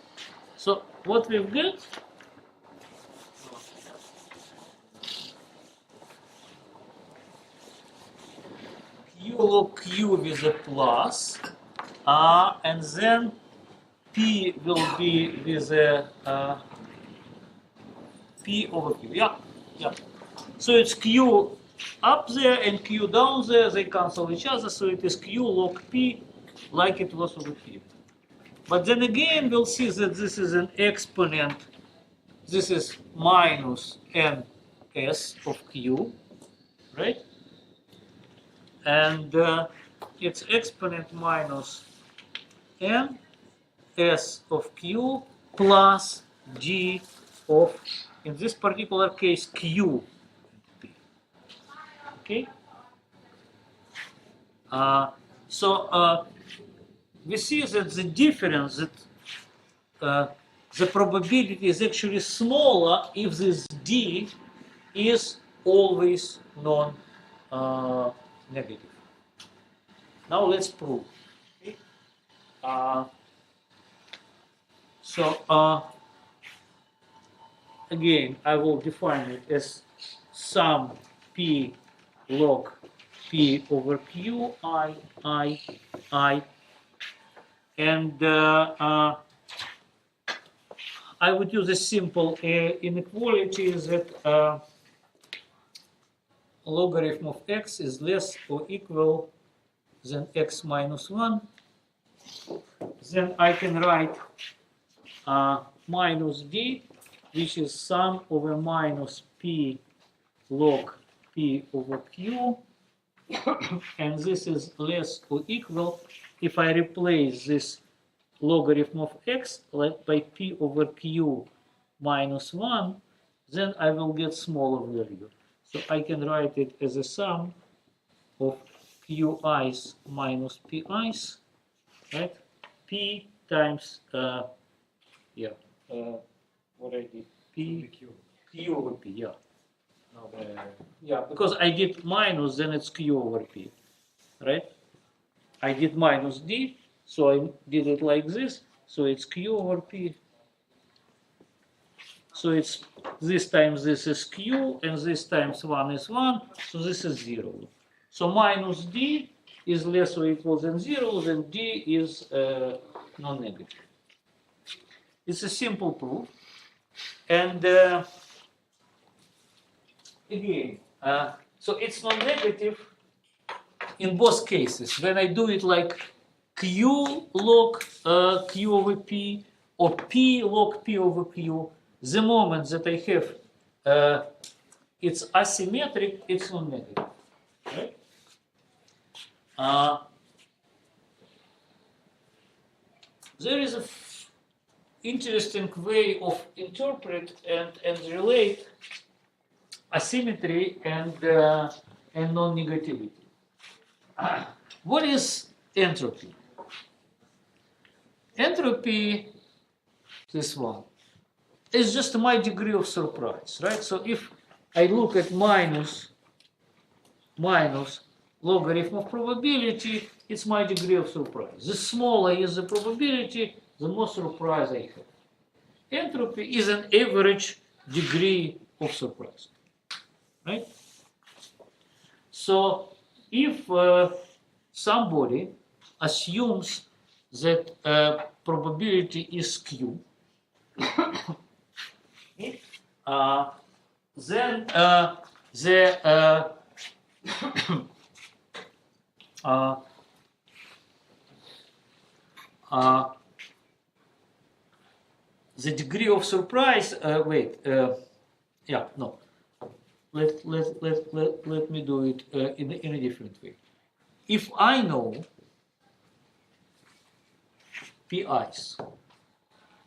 So what we've got. Q log q with a plus, and then p will be with a p over q. Yeah. So it's q up there and q down there. They cancel each other, so it is q log p, like it was over here. But then again, we'll see that this is an exponent. This is minus n s of q, right? And it's exponent minus n s of q plus g of, in this particular case, q. Okay? So we see that the difference, that the probability is actually smaller if this d is always non-negative. Now let's prove. Okay? Again, I will define it as sum p log p over q I, and I would use a simple inequality that logarithm of x is less or equal than x minus 1. Then I can write minus d, which is sum over minus p log p over q, and this is less or equal if I replace this logarithm of x by p over q minus 1, then I will get smaller value. So I can write it as a sum of q i's minus p i's, right? P times what I did, p q over p, yeah, because I did minus, then it's q over p, right? I did minus d, so I did it like this, so it's q over p. So it's this times this is q, and this times 1 is 1, so this is 0. So minus d is less or equal than 0, then d is non-negative. It's a simple proof. And again, so it's non-negative in both cases. When I do it like q log q over p, or p log p over q, the moment that I have it's asymmetric, it's non-negative. Right? There is an interesting way of interpret and relate asymmetry and non-negativity. What is entropy? Entropy, this one, is just my degree of surprise, right? So if I look at minus logarithm of probability, it's my degree of surprise. The smaller is the probability, the more surprise I have. Entropy is an average degree of surprise, right? So if somebody assumes that probability is q, then the degree of surprise, let me do it in a different way. If I know PIs,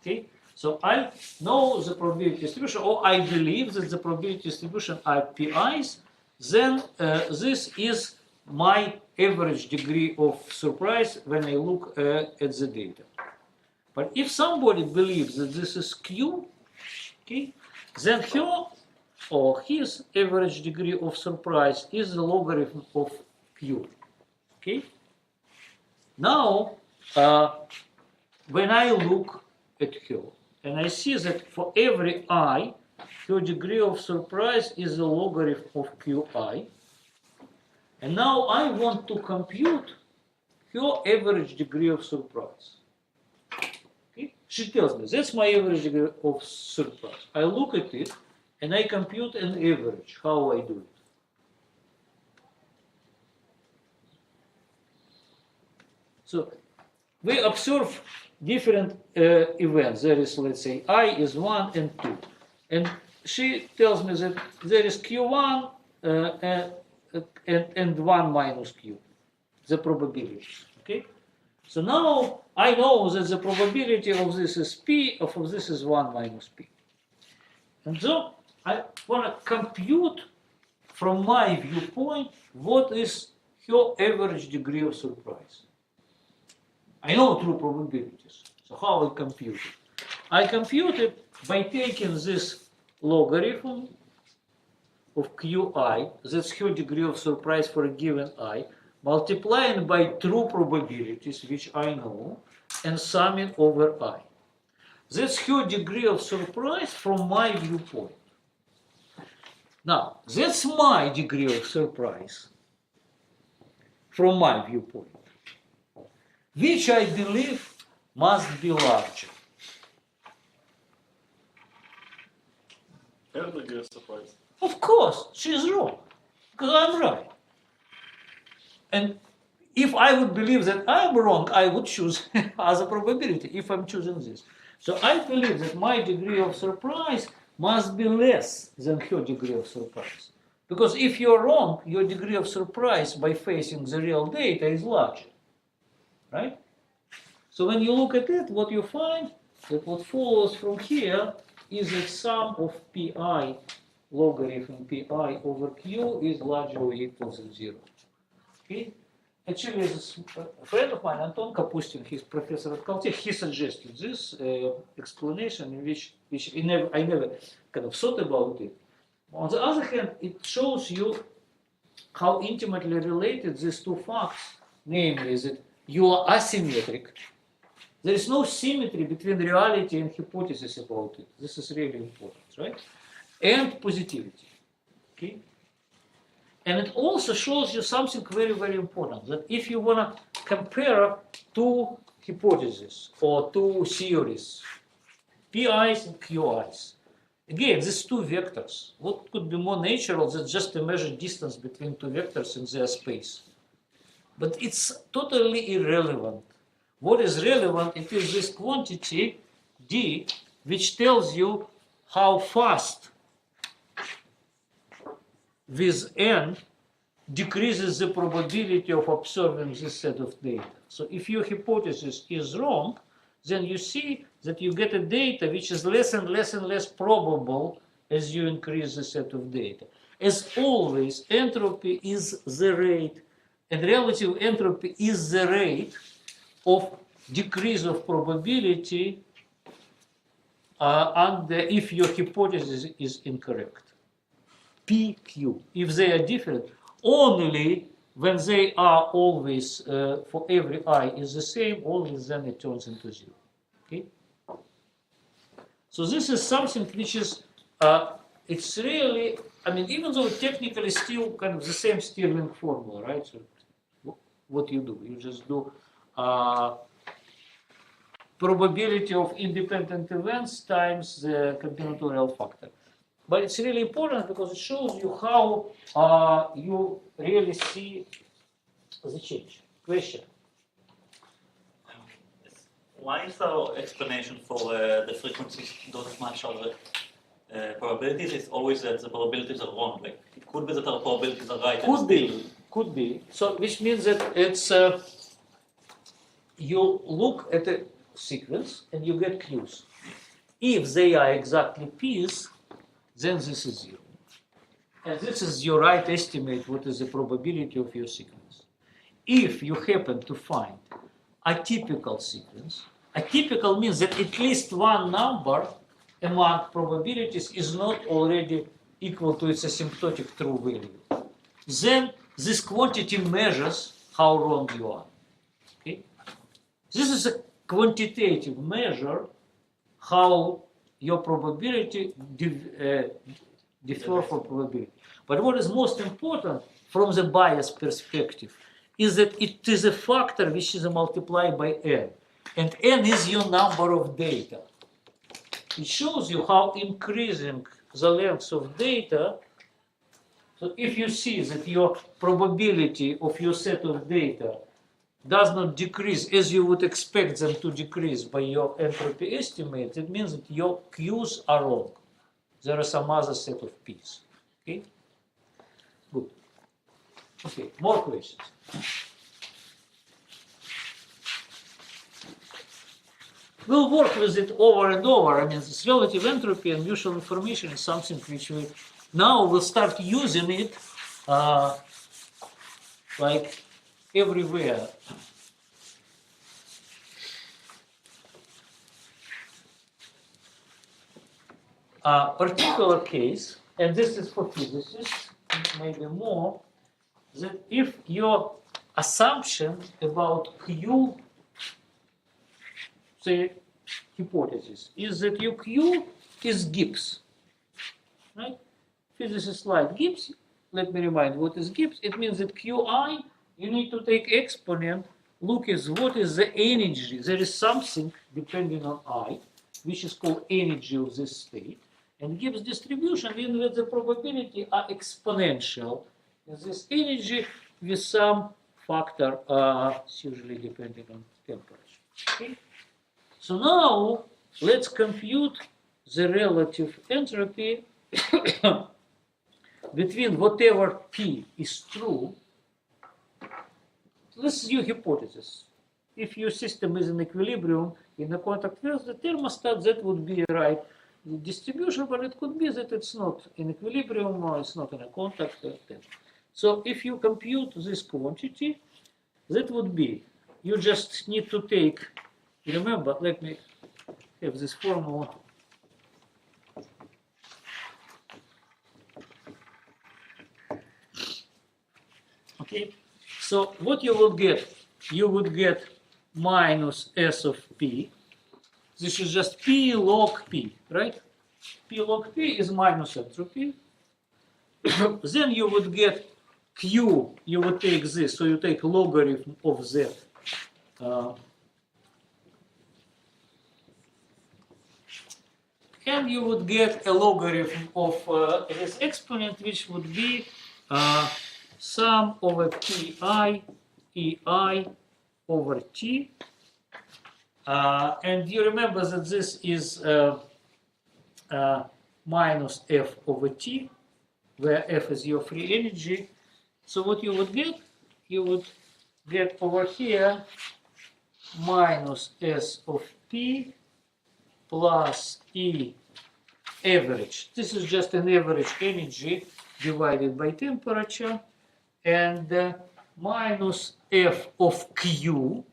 okay, so I know the probability distribution, or I believe that the probability distribution are PIs, then this is my average degree of surprise when I look at the data. But if somebody believes that this is Q, okay, then her or his average degree of surprise is the logarithm of Q. Okay. Now, when I look at her and I see that for every I, her degree of surprise is the logarithm of Qi, and now I want to compute her average degree of surprise. She tells me, that's my average degree of surprise. I look at it and I compute an average. How I do it? So we observe different events. There is, let's say, I is 1 and 2. And she tells me that there is Q1 and 1 minus Q, the probability. Okay? So now I know that the probability of this is P, of this is 1 minus P. And so I want to compute from my viewpoint what is her average degree of surprise. I know true probabilities. So how I compute it? I compute it by taking this logarithm of Qi, that's her degree of surprise for a given I, multiplying by true probabilities, which I know, and summing over I. That's her degree of surprise from my viewpoint. Now, that's my degree of surprise from my viewpoint, which I believe must be larger. Her degree of surprise. Of course, she's wrong, because I'm right. And if I would believe that I'm wrong, I would choose other probability if I'm choosing this. So I believe that my degree of surprise must be less than her degree of surprise. Because if you're wrong, your degree of surprise by facing the real data is larger. Right? So when you look at it, what you find, that what follows from here is that sum of pi, logarithm pi over q is larger or equal than 0. Okay? Actually, a friend of mine, Anton Kapustin, he's professor at Caltech, he suggested this explanation in which I never kind of thought about it. On the other hand, it shows you how intimately related these two facts, namely that you are asymmetric. There is no symmetry between reality and hypothesis about it. This is really important, right? And positivity. Okay? And it also shows you something very, very important, that if you want to compare two hypotheses or two theories, PIs and QIs, again, these two vectors, what could be more natural than just to measure distance between two vectors in their space? But it's totally irrelevant. What is relevant, it is this quantity d, which tells you how fast with n decreases the probability of observing this set of data. So if your hypothesis is wrong, then you see that you get a data which is less and less and less probable as you increase the set of data. As always, entropy is the rate, and relative entropy is the rate of decrease of probability if your hypothesis is incorrect. PQ. If they are different, only when they are always, for every I is the same, always then it turns into 0. Okay? So this is something which is, it's really, I mean, even though technically still kind of the same Stirling formula, right? So what you do, you just do probability of independent events times the combinatorial factor. But it's really important because it shows you how you really see the change. Question? Why is our explanation for the frequencies don't match our probabilities? It's always that the probabilities are wrong. Like it could be that our probabilities are right. Could be. So which means that it's you look at a sequence and you get clues. If they are exactly p's, then this is 0. And this is your right estimate what is the probability of your sequence. If you happen to find a typical sequence, atypical means that at least one number among probabilities is not already equal to its asymptotic true value. Then this quantity measures how wrong you are. Okay? This is a quantitative measure how your probability differ from probability. But what is most important from the bias perspective is that it is a factor which is multiplied by n. And n is your number of data. It shows you how increasing the length of data. So if you see that your probability of your set of data does not decrease as you would expect them to decrease by your entropy estimate, it means that your Q's are wrong. There are some other set of P's. Okay? Good. Okay, more questions. We'll work with it over and over. I mean, this relative entropy and mutual information is something which we now will start using it like everywhere. Particular case, and this is for physicists, maybe more, that if your assumption about Q, say hypothesis, is that your Q is Gibbs, right? Physicists like Gibbs. Let me remind what is Gibbs. It means that Qi, you need to take exponent, look at what is the energy. There is something depending on I, which is called energy of this state, and Gibbs distribution means that the probability are exponential. And this energy with some factor, usually depending on temperature. Okay? So now let's compute the relative entropy between whatever P is true. This is your hypothesis. If your system is in equilibrium in a contact with the thermostat, that would be right distribution, but it could be that it's not in equilibrium or it's not in a contact. So if you compute this quantity, that would be, you just need to take, remember, let me have this formula. Okay, so what you will get, you would get minus S of P. This is just P log P, right? P log P is minus entropy. Then you would get Q, you would take this, so you take logarithm of Z. And you would get a logarithm of this exponent, which would be sum over Pi EI over T. And you remember that this is minus F over T, where F is your free energy. So what you would get over here minus S of P plus E average. This is just an average energy divided by temperature, and minus F of Q.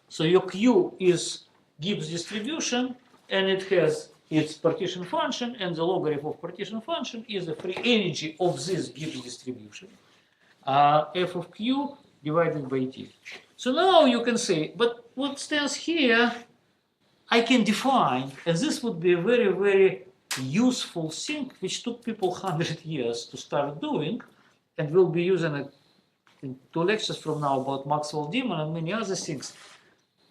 So your Q is Gibbs distribution, and it has it's partition function, and the logarithm of partition function is the free energy of this Gibbs distribution, f of q divided by t. So now you can say, but what stands here, I can define, and this would be a very, very useful thing which took people 100 years to start doing, and we'll be using it in 2 lectures from now about Maxwell demon and many other things.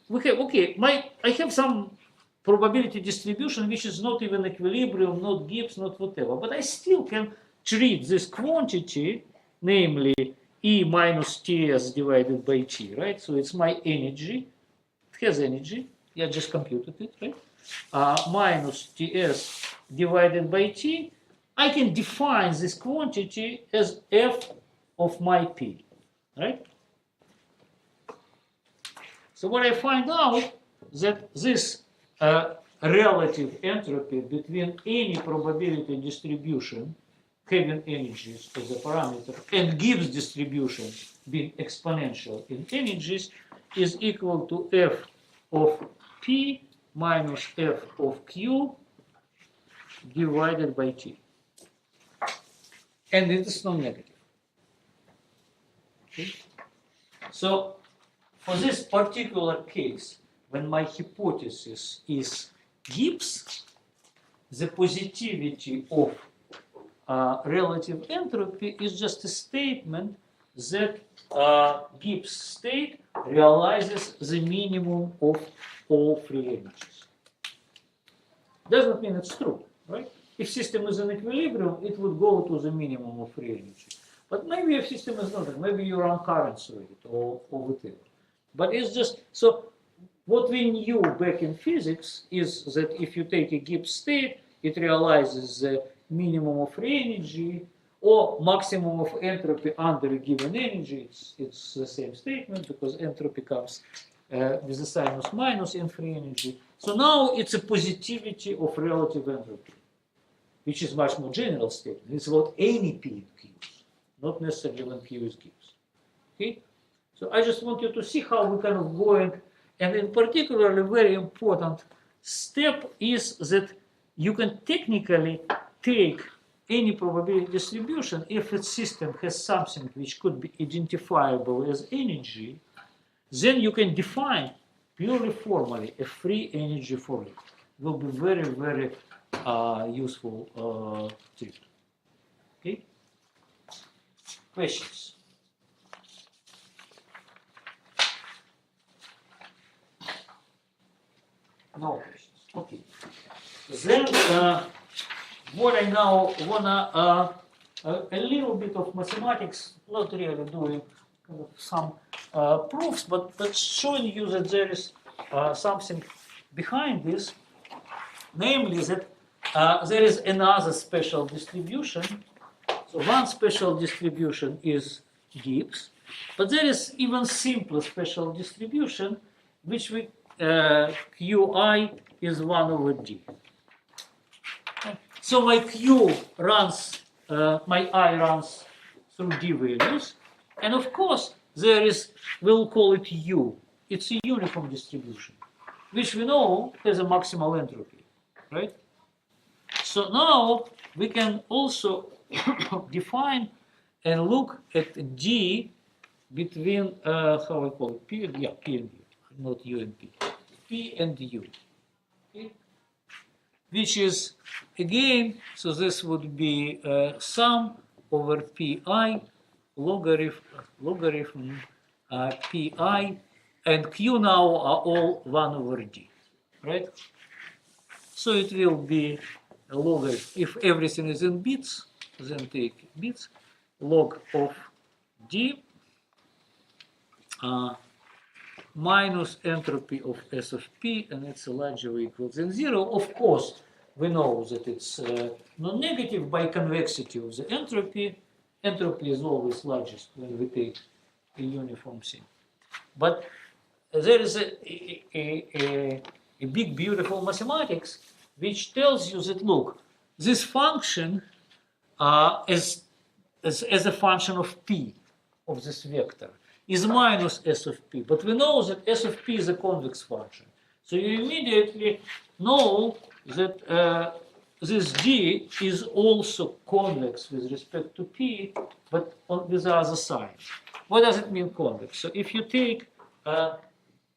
We have, okay, I have some probability distribution which is not even equilibrium, not Gibbs, not whatever, but I still can treat this quantity, namely E minus Ts divided by T, right? So it's my energy, it has energy, I just computed it, right? Minus Ts divided by T, I can define this quantity as f of my P, right? So what I find out that this relative entropy between any probability distribution having energies as a parameter and Gibbs distribution being exponential in energies is equal to f of P minus f of Q divided by T. And it is non-negative. Okay? So for this particular case, when my hypothesis is Gibbs, the positivity of relative entropy is just a statement that Gibbs state realizes the minimum of all free energies. Does not mean it's true, right? If system is in equilibrium, it would go to the minimum of free energy. But maybe if system is not, maybe you run currents through it or whatever. But it's just, so what we knew back in physics is that if you take a Gibbs state, it realizes the minimum of free energy or maximum of entropy under a given energy. It's the same statement because entropy comes with the sign of minus in free energy. So now it's a positivity of relative entropy, which is much more general statement. It's about any P in Qs, not necessarily when Q is Gibbs. Okay? So I just want you to see how we're kind of going, and in particular, a very important step is that you can technically take any probability distribution if its system has something which could be identifiable as energy, then you can define purely formally a free energy for it. It will be very, very useful trick. Okay? Questions? No questions. Okay. Then what I now wanna a little bit of mathematics, not really doing kind of some proofs, but showing you that there is something behind this, namely that there is another special distribution. So one special distribution is Gibbs, but there is even simpler special distribution, which we Qi is 1 over d. So my Q runs, my I runs through d values, and of course there is, we'll call it U. It's a uniform distribution, which we know has a maximal entropy, right? So now we can also define and look at d between how I call it, P and D, not U and P. P and U, okay? Which is again, so this would be sum over Pi logarithm Pi, and Q now are all 1 over D, right? So it will be a logarithm, if everything is in bits, then take bits, log of D minus entropy of S of P, and it's larger or equal than 0. Of course, we know that it's non-negative by convexity of the entropy. Entropy is always largest when we take a uniform thing. But there is a big, beautiful mathematics which tells you that, look, this function as a function of P, of this vector, is minus S of P. But we know that S of P is a convex function. So you immediately know that this D is also convex with respect to P, but with the other sign. What does it mean convex? So if you take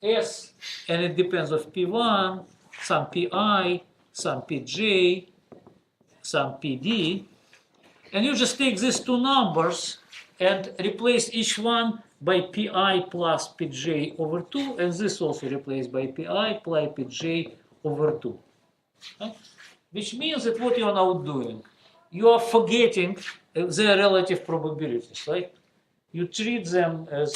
S and it depends on P1, some Pi, some Pj, some Pd, and you just take these two numbers and replace each one by Pi plus Pj over 2, and this also replaced by Pi plus Pj over 2. Okay? Which means that what you are now doing, you are forgetting their relative probabilities, right? You treat them as,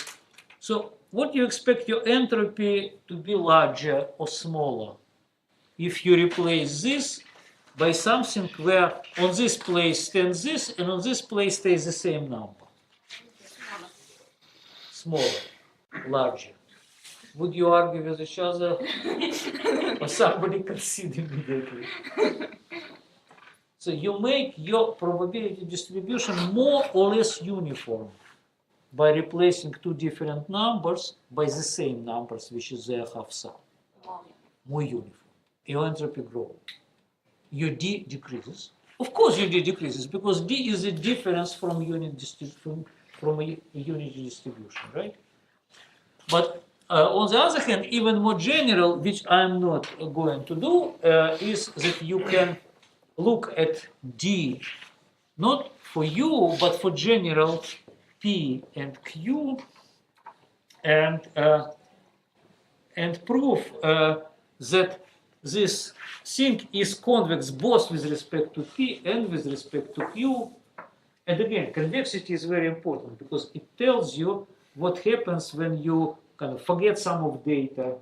so what you expect your entropy to be larger or smaller if you replace this by something where on this place stands this and on this place stays the same number. Smaller, larger. Would you argue with each other or somebody concede immediately? So you make your probability distribution more or less uniform by replacing two different numbers by the same numbers, which is their half sum. More uniform. Your entropy grows. Your D decreases. Of course your D decreases because D is a difference from unit from a unity distribution, right? But on the other hand, even more general, which I'm not going to do, is that you can look at D, not for U, but for general P and Q, and prove that this thing is convex both with respect to P and with respect to Q. And again, convexity is very important because it tells you what happens when you kind of forget some of data.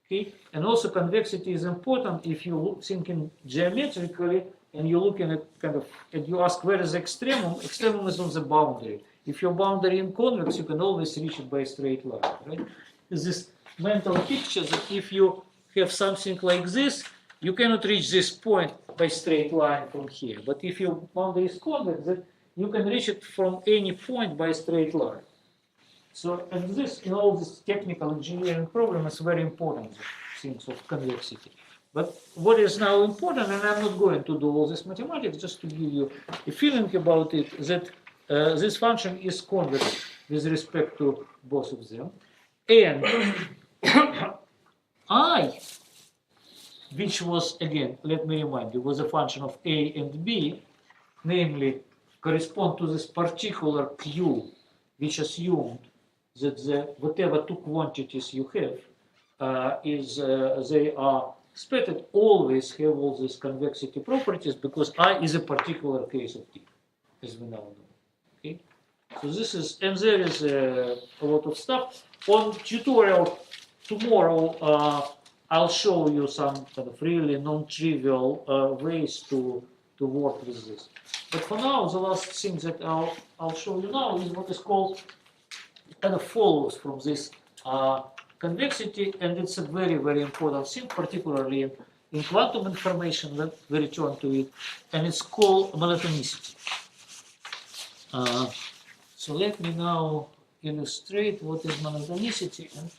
Okay? And also convexity is important if you thinking geometrically and you're looking at kind of, and you ask where is the extremum? Extremum is on the boundary. If your boundary is convex, you can always reach it by a straight line, right? It's this mental picture that if you have something like this, you cannot reach this point by straight line from here. But if your boundary is convex, then you can reach it from any point by a straight line. So, and this, in all this technical engineering problem, is very important, things of convexity. But what is now important, and I'm not going to do all this mathematics, just to give you a feeling about it, that this function is convex with respect to both of them. And I, which was, again, let me remind you, was a function of A and B, namely correspond to this particular Q, which assumed that whatever two quantities you have they are expected always have all these convexity properties because I is a particular case of T, as we now know. Okay, so this is, and there is a lot of stuff. On tutorial tomorrow, I'll show you some kind of really non-trivial ways to work with this. But for now, the last thing that I'll show you now is what is called kind of follows from this convexity, and it's a very, very important thing, particularly in quantum information, that we return to it, and it's called monotonicity. So let me now illustrate what is monotonicity, and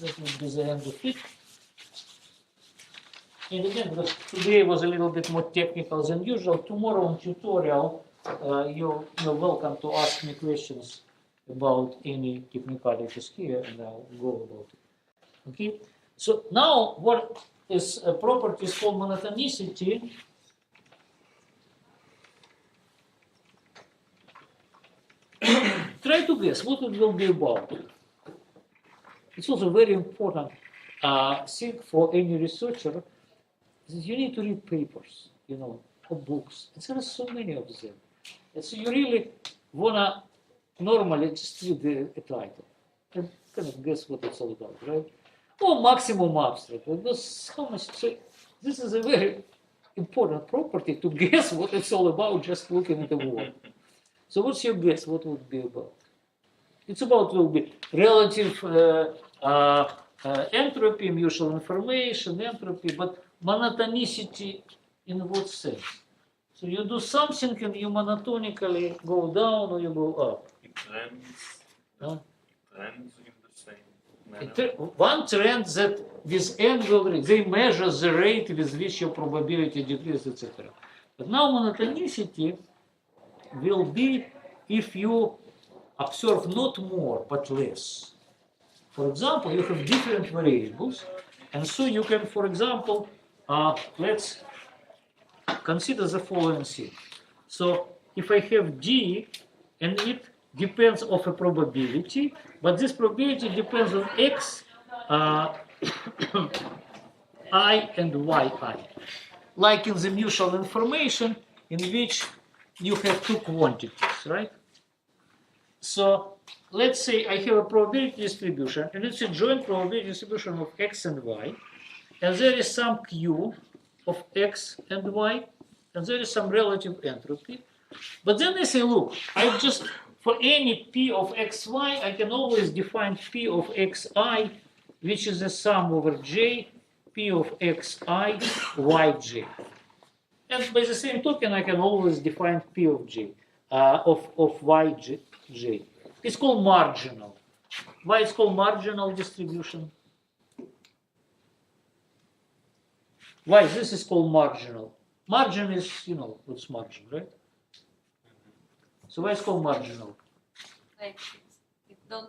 that will be the end of it. And again, because today was a little bit more technical than usual, tomorrow on tutorial, you're welcome to ask me questions about any technicalities here, and I'll go about it. Okay, so now what is a property is called monotonicity. Try to guess what it will be about. It's also very important thing for any researcher. You need to read papers, or books. And there are so many of them. And so you really wanna normally just read a title and kind of guess what it's all about, right? Or maximum abstract. Because how much? So this is a very important property to guess what it's all about just looking at the word. So what's your guess? What would it be about? It's about will be relative entropy, mutual information, entropy, but monotonicity in what sense? So you do something and you monotonically go down or you go up. It trends. Huh? Trends in the same One trend that with angle rate, they measure the rate with which your probability decreases, etc. But now monotonicity will be if you observe not more but less. For example, you have different variables, and so you can, for example, let's consider the following thing. So if I have D, and it depends of a probability, but this probability depends on X, I and Yi. Like in the mutual information, in which you have two quantities, right? So let's say I have a probability distribution, and it's a joint probability distribution of X and Y, and there is some Q of X and Y, and there is some relative entropy. But then I say, look, I just, for any P of xy, I can always define P of xi, which is a sum over j, P of xi, yj. And by the same token, I can always define P of j, of yj. It's called marginal. Why it's called marginal distribution? Why this is called marginal? Margin is, you know, what's margin, right? So why it's called marginal? Like it does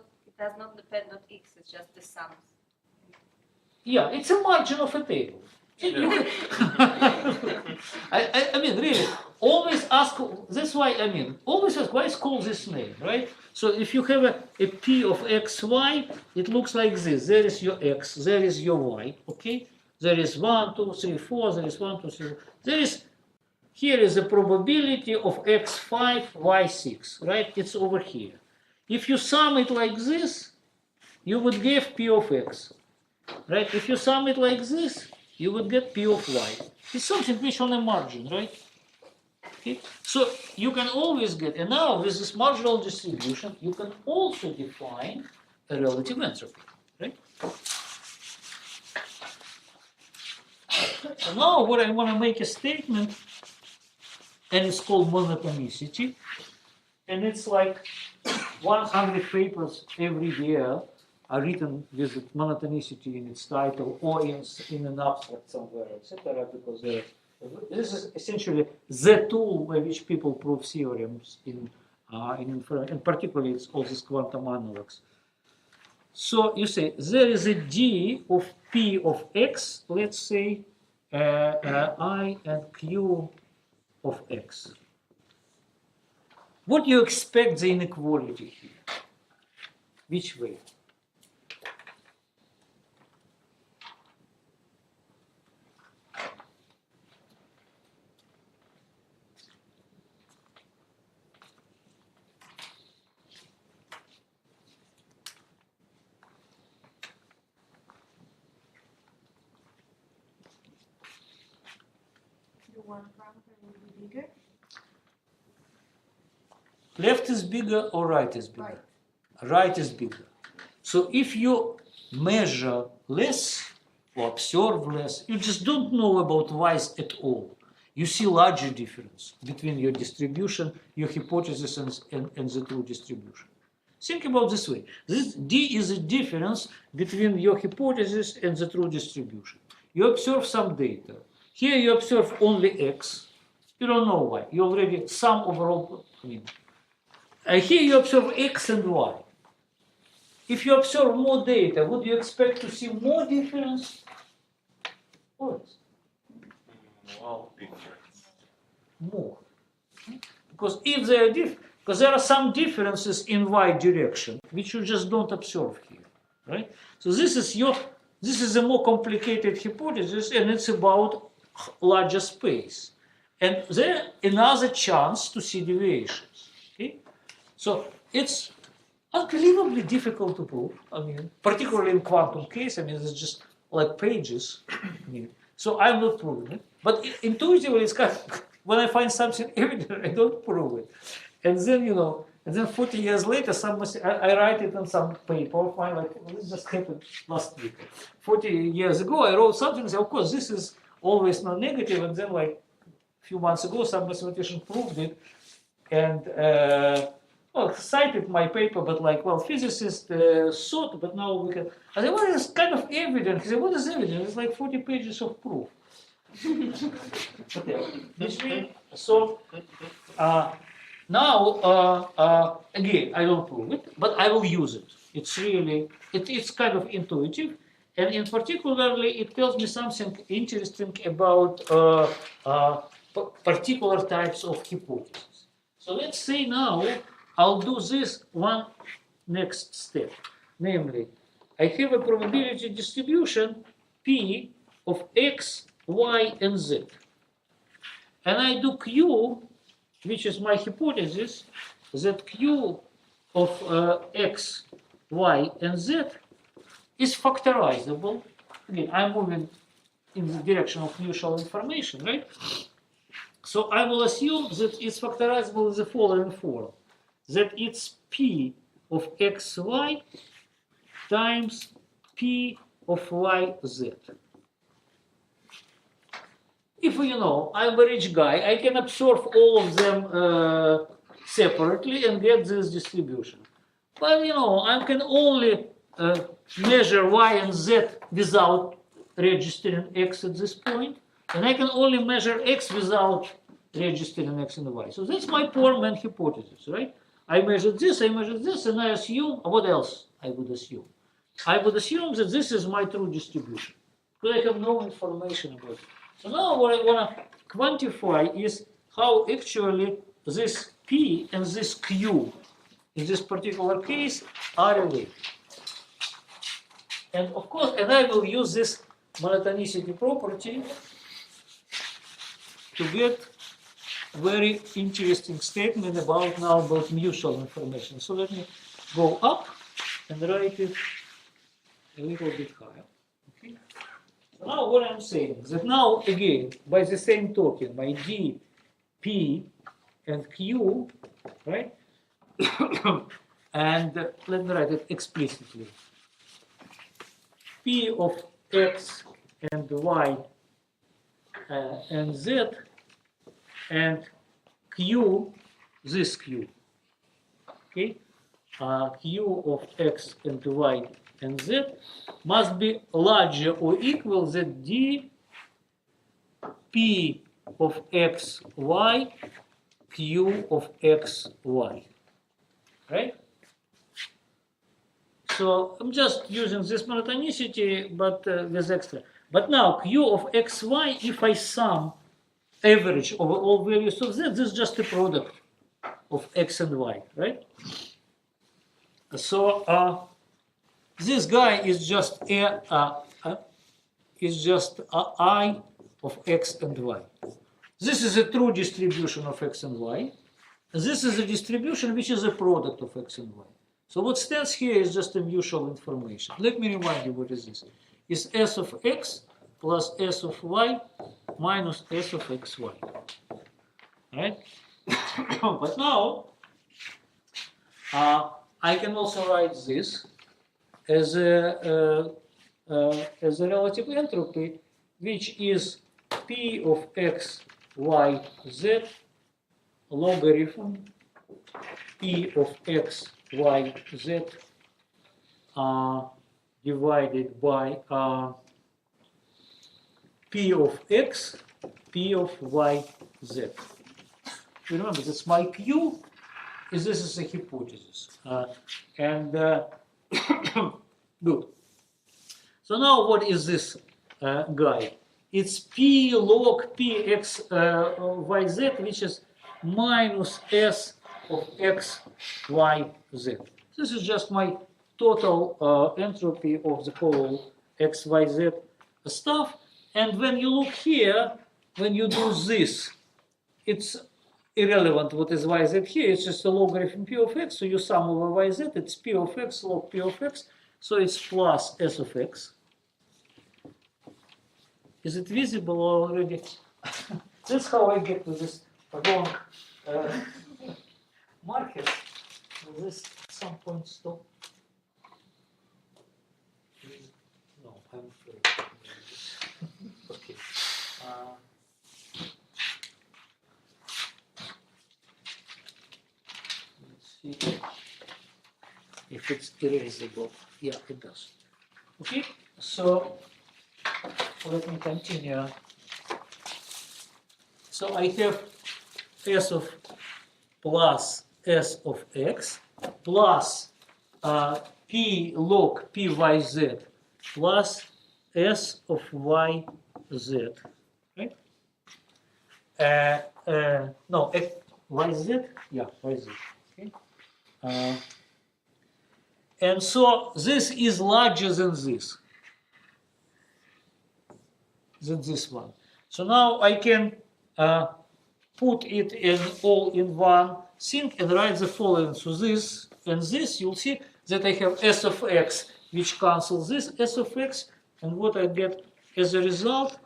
not depend on x. It's just the sums. Yeah, it's a margin of a table. I mean, really, always ask, that's why, I mean, always ask, why is called this name, right? So if you have a P of xy, it looks like this. There is your x, there is your y, okay? There is 1, 2, 3, 4, there is 1, 2, 3, 4. There is, here is the probability of x5, y6, right? It's over here. If you sum it like this, you would get P of x, right? If you sum it like this, you would get P of y. It's something which on a margin, right? Okay? So you can always get, and now with this marginal distribution, you can also define a relative entropy, right? So now what I want to make a statement, and it's called monotonicity, and it's like 100 papers every year are written with monotonicity in its title or in an abstract somewhere, etc. Because this is essentially the tool by which people prove theorems in information, and particularly it's all these quantum analogs. So you say there is a D of P of x, let's say I and Q of x. What do you expect the inequality here? Which way? One parameter will be bigger. Left is bigger or right is bigger? Right is bigger. So if you measure less or observe less, you just don't know about y's at all. You see larger difference between your distribution, your hypothesis, and the true distribution. Think about this way. This D is a difference between your hypothesis and the true distribution. You observe some data. Here you observe only x. You don't know why. You already sum overall. Here you observe x and y. If you observe more data, would you expect to see more difference? Or less? More. Because if they are different, because there are some differences in y direction which you just don't observe here, right? So this is a more complicated hypothesis, and it's about larger space, and there another chance to see deviations. Okay, so it's unbelievably difficult to prove. I mean, particularly in quantum case. I mean, it's just like pages. So I'm not proving it, but intuitively, it's kind of, when I find something evident, I don't prove it, and then and then 40 years later, I write it in some paper of mine, like this just happened last week. 40 years ago, I wrote something and said, of course, this is always non-negative, and then like a few months ago some mathematician proved it, and well, cited my paper, but like, well, physicists thought, but now we can. I said, well, it's kind of evident. He said, what is evidence? It's like 40 pages of proof. Okay. Which means, so now, again, I don't prove it, but I will use it. It's really, it's kind of intuitive. And in particularly, it tells me something interesting about particular types of hypotheses. So let's say now, I'll do this one next step. Namely, I have a probability distribution P of X, Y, and Z. And I do Q, which is my hypothesis, that Q of X, Y, and Z is factorizable. Again, I'm moving in the direction of mutual information, right? So I will assume that it's factorizable in the following form, that it's P of xy times P of yz. If you know, I'm a rich guy, I can absorb all of them separately and get this distribution. But you know, I can only measure y and z without registering x at this point, and I can only measure x without registering x and y. So that's my poor man hypothesis, right? I measured this, and I assume, what else I would assume? I would assume that this is my true distribution, because I have no information about it. So now what I want to quantify is how actually this P and this Q, in this particular case, are related. And of course, and I will use this monotonicity property to get very interesting statement about mutual information. So let me go up and write it a little bit higher. Okay. So now what I'm saying is that now again, by the same token, my D, P, and Q, right? And let me write it explicitly. P of X and Y and Z and Q, this Q, okay? Q of X and Y and Z must be larger or equal than D P of X, Y, Q of X, Y, right? So I'm just using this monotonicity, but with extra. But now Q of X, Y, if I sum average over all values of Z, this is just a product of X and Y, right? So this guy is just I of X and Y. This is a true distribution of X and Y. This is a distribution which is a product of X and Y. So what stands here is just a mutual information. Let me remind you what is this. It's S of X plus S of Y minus S of XY. Right? But now, I can also write this as a relative entropy, which is P of X, Y, Z logarithm P of X, Y, Z divided by P of X, P of Y, Z. Remember, that's my Q, this is a hypothesis. Good. So now what is this guy? It's P log P X Y Z, which is minus S of X, Y, Z. This is just my total entropy of the whole X, Y, Z stuff. And when you look here, when you do this, it's irrelevant what is Y, Z here. It's just a logarithm P of X. So you sum over Y, Z, it's P of X log P of X. So it's plus S of X. Is it visible already? That's how I get to this wrong marker. Will this at some point stop? No, I'm afraid. Okay. Let's see. if it's erasable. Yeah, it does. Okay, so let me continue. So I have s of plus s of x plus p log p y z plus s of y z. Right? No, y z? Yeah, y z. Okay. And so this is larger than this one. So now I can put it in all in one thing and write the following. So this and this, you'll see that I have s of x, which cancels this s of x, and what I get as a result,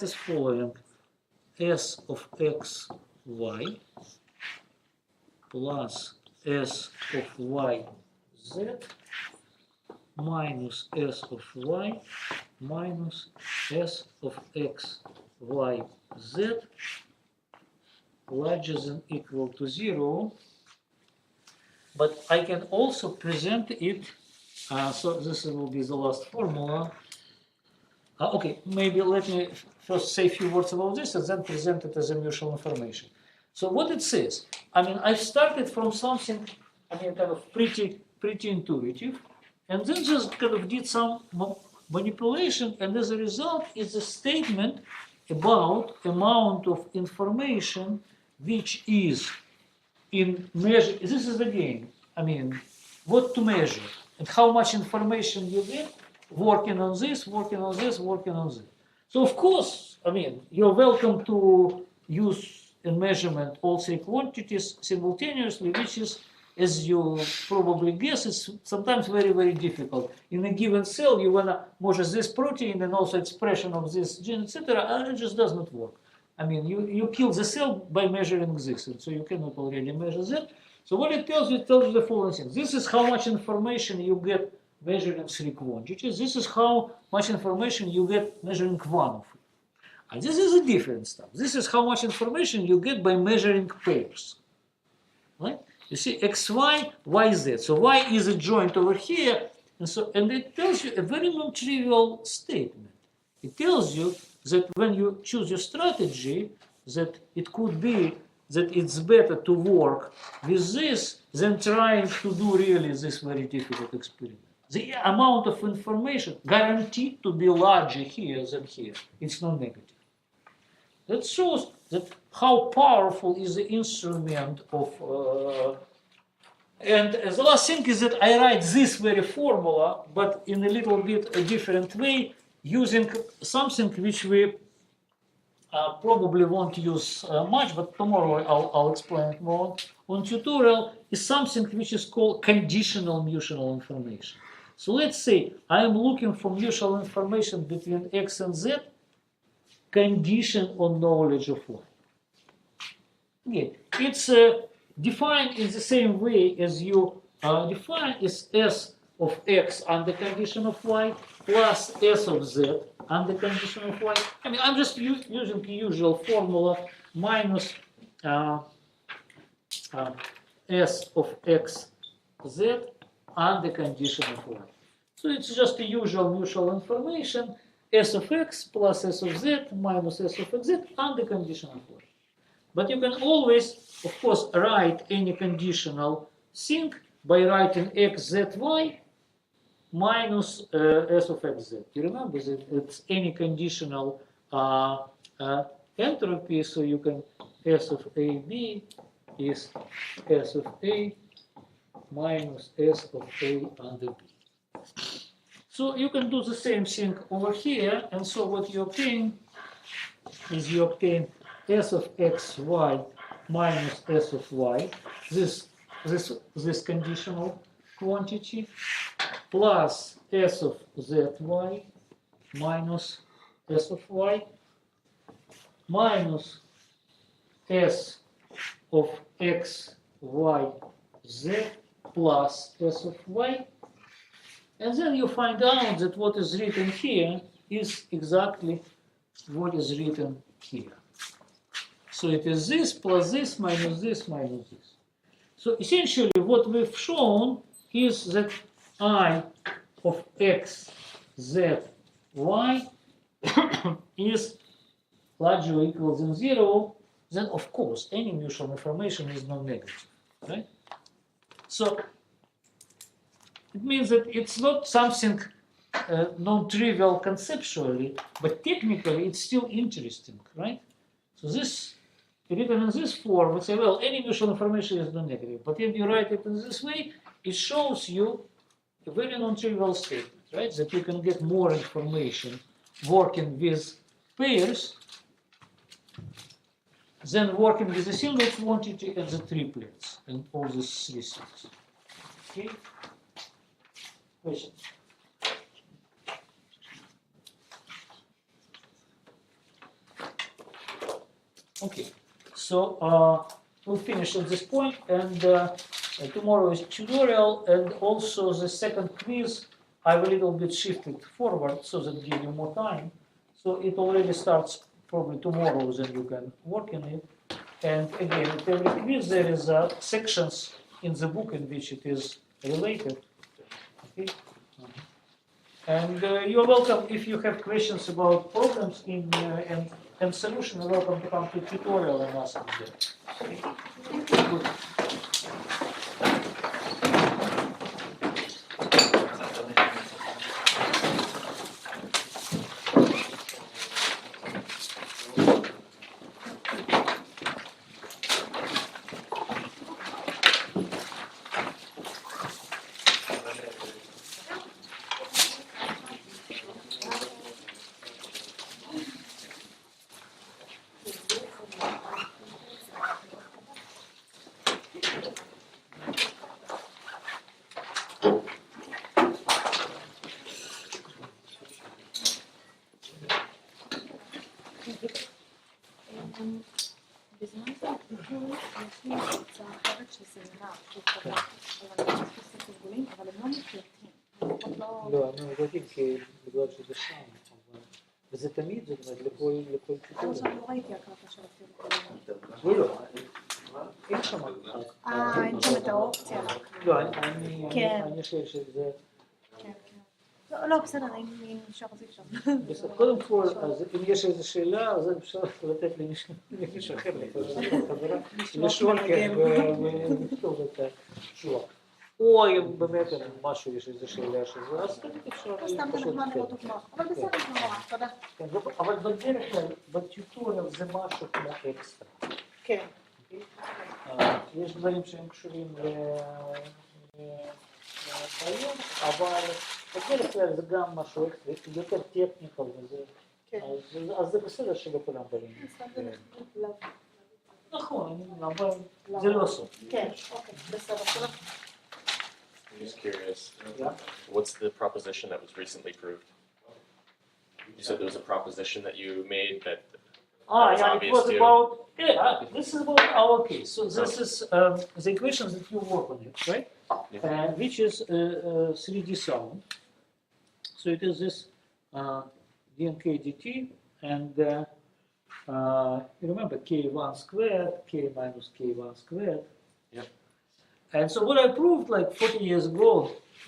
is following: s of x y plus s of y z minus s of y minus s of x y z larger than equal to 0. But I can also present it, so this will be the last formula. Okay, maybe let me first say a few words about this and then present it as a mutual information. So what it says, I mean, I started from something, I mean, kind of pretty intuitive, and then just kind of did some manipulation, and as a result is a statement about amount of information which is in measure. This is the game. I mean, what to measure and how much information you get working on this, working on this, working on this. So of course, I mean, you're welcome to use in measurement all three quantities simultaneously, which is, as you probably guess, it's sometimes very difficult. In a given cell, you want to measure this protein and also expression of this gene, etc., and it just does not work. I mean, you kill the cell by measuring this, and so you cannot already measure that. So what it tells you the following thing. This is how much information you get measuring three quantities. This is how much information you get measuring one of it. And this is a different stuff. This is how much information you get by measuring pairs. Right? You see, x, y, y, z. So y is a joint over here, and it tells you a very non-trivial statement. It tells you that when you choose your strategy, that it could be that it's better to work with this than trying to do really this very difficult experiment. The amount of information guaranteed to be larger here than here. It's non-negative. That shows that how powerful is the instrument of. And the last thing is that I write this very formula, but in a little bit a different way, using something which we probably won't use much, but tomorrow I'll explain it more on tutorial, is something which is called conditional mutual information. So let's say I am looking for mutual information between x and z, condition on knowledge of y. Okay. It's defined in the same way as you define is s of x under condition of y plus s of z under condition of y. I mean, I'm just using the usual formula minus s of x z under condition of y. So it's just the usual mutual information, s of x plus s of z minus s of x z under condition of y. But you can always, of course, write any conditional thing by writing x, z, y minus s of x, z. You remember that it's any conditional entropy, so you can s of a, b is s of a minus s of a under b. So you can do the same thing over here, and so what you obtain is you obtain s of x, y minus s of y, this conditional quantity, plus s of z, y minus s of y, minus s of x, y, z plus s of y. And then you find out that what is written here is exactly what is written here. So it is this plus this minus this minus this. So essentially what we've shown is that I of x, z, y is larger or equal than 0, then of course any mutual information is non-negative, right? So it means that it's not something non-trivial conceptually, but technically it's still interesting, right? So this, written in this form, we say, well, any mutual information is non-negative, but if you write it in this way, it shows you a very non-trivial statement, right? That you can get more information working with pairs than working with a single quantity and the triplets and all these three things. Okay? Question? Okay, so we'll finish at this point, and tomorrow is tutorial, and also the second quiz I've a little bit shifted forward so that give you more time. So it already starts probably tomorrow, then you can work in it. And again, at every quiz there is sections in the book in which it is related. Okay? And you're welcome if you have questions about problems in and solution. You're welcome to come to tutorial and ask them there. Okay. Good. בזמן שהטיפול יש קבוצה אחרת שזימנה שהתקבלה על הדפוסים תרגולים, אבל הם לא מוקלטים. לא, הם מוקלטים בגלל שזה שם, וזה תמיד, זאת אומרת, לכל טיפול. אבל שאני לא ראיתי הקלטה של התרגולים. לא, אין שם. אין שם את האופציה. לא, אני חושב שזה... כן, כן. לא, בסדר, אם אפשר אז אפשר. בסדר, קודם כל, אז אם יש איזו שאלה, אז אפשר לתת למישהו אחר, לשאול ולכתוב את התשובה. או אם באמת משהו, יש איזו שאלה שזה, אז תמיד אפשר... סתם לדוגמה לראות דוגמה, אבל בסדר, לא נורא, תודה. אבל בדרך כלל, בטיוטוריאל זה משהו כמו אקסטרה. כן. יש דברים שהם קשורים לבעיות, אבל בדרך כלל זה גם משהו יותר טכניקל וזה, אז זה בסדר שלא כולם באים. נכון, אבל זה לא סוף. כן, אוקיי, בסדר, תודה. I'm just curious. Yeah. What's the proposition that was recently proved? You said there was a proposition that you made that was Yeah, it obvious was to you. about, this is about our case. So this is the equations that you work on it, right? Which is 3D sound. So it is this dnk dt, and you remember k1 squared, k minus k1 squared. Yep. And so what I proved like 40 years ago,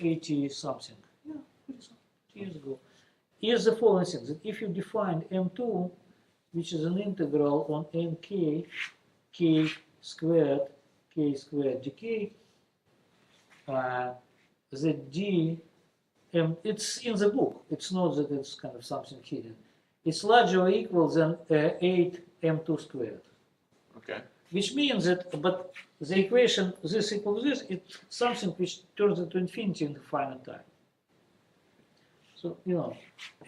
80 something, 40 years ago, is the following thing, that if you define m2, which is an integral on nk, k squared dk, the d, it's in the book, it's not that it's kind of something hidden. It's larger or equal than 8m2 squared. Okay. Which means that, but the equation this equals this, it's something which turns into infinity in the finite time. So, you know,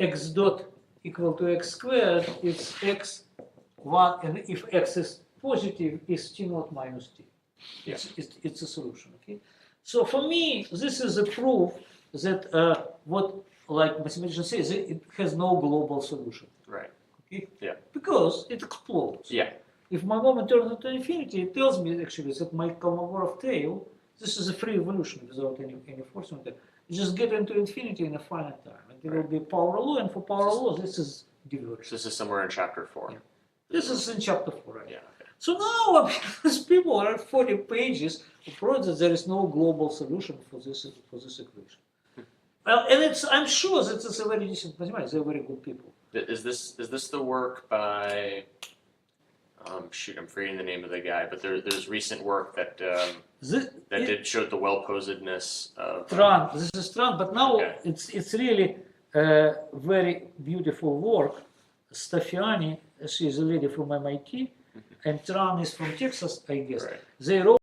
x dot equal to x squared, it's x1, and if x is positive, it's t naught minus t. It's a solution, okay? So for me, this is a proof that what, like mathematicians say, it has no global solution. Right. Okay? Yeah. Because it explodes. Yeah. If my moment turns into infinity, it tells me actually that my Kolmogorov tail, this is a free evolution without any force on it. You just get into infinity in a finite time. And there will be power law, and for power law, this is divergence. So this is somewhere in chapter 4. Yeah. This is in chapter 4, right? Yeah. Okay. So now these people write 40 pages to prove that there is no global solution for this equation. Well, and I'm sure that it's a very decent mathematics. They're very good people. Is this the work by? Shoot, I'm forgetting the name of the guy, but there's recent work that did showed the well-posedness of. Tran, this is Tran, but now Okay. it's really very beautiful work. Stefani, she is a lady from MIT, and Tran is from Texas, I guess. Right. They wrote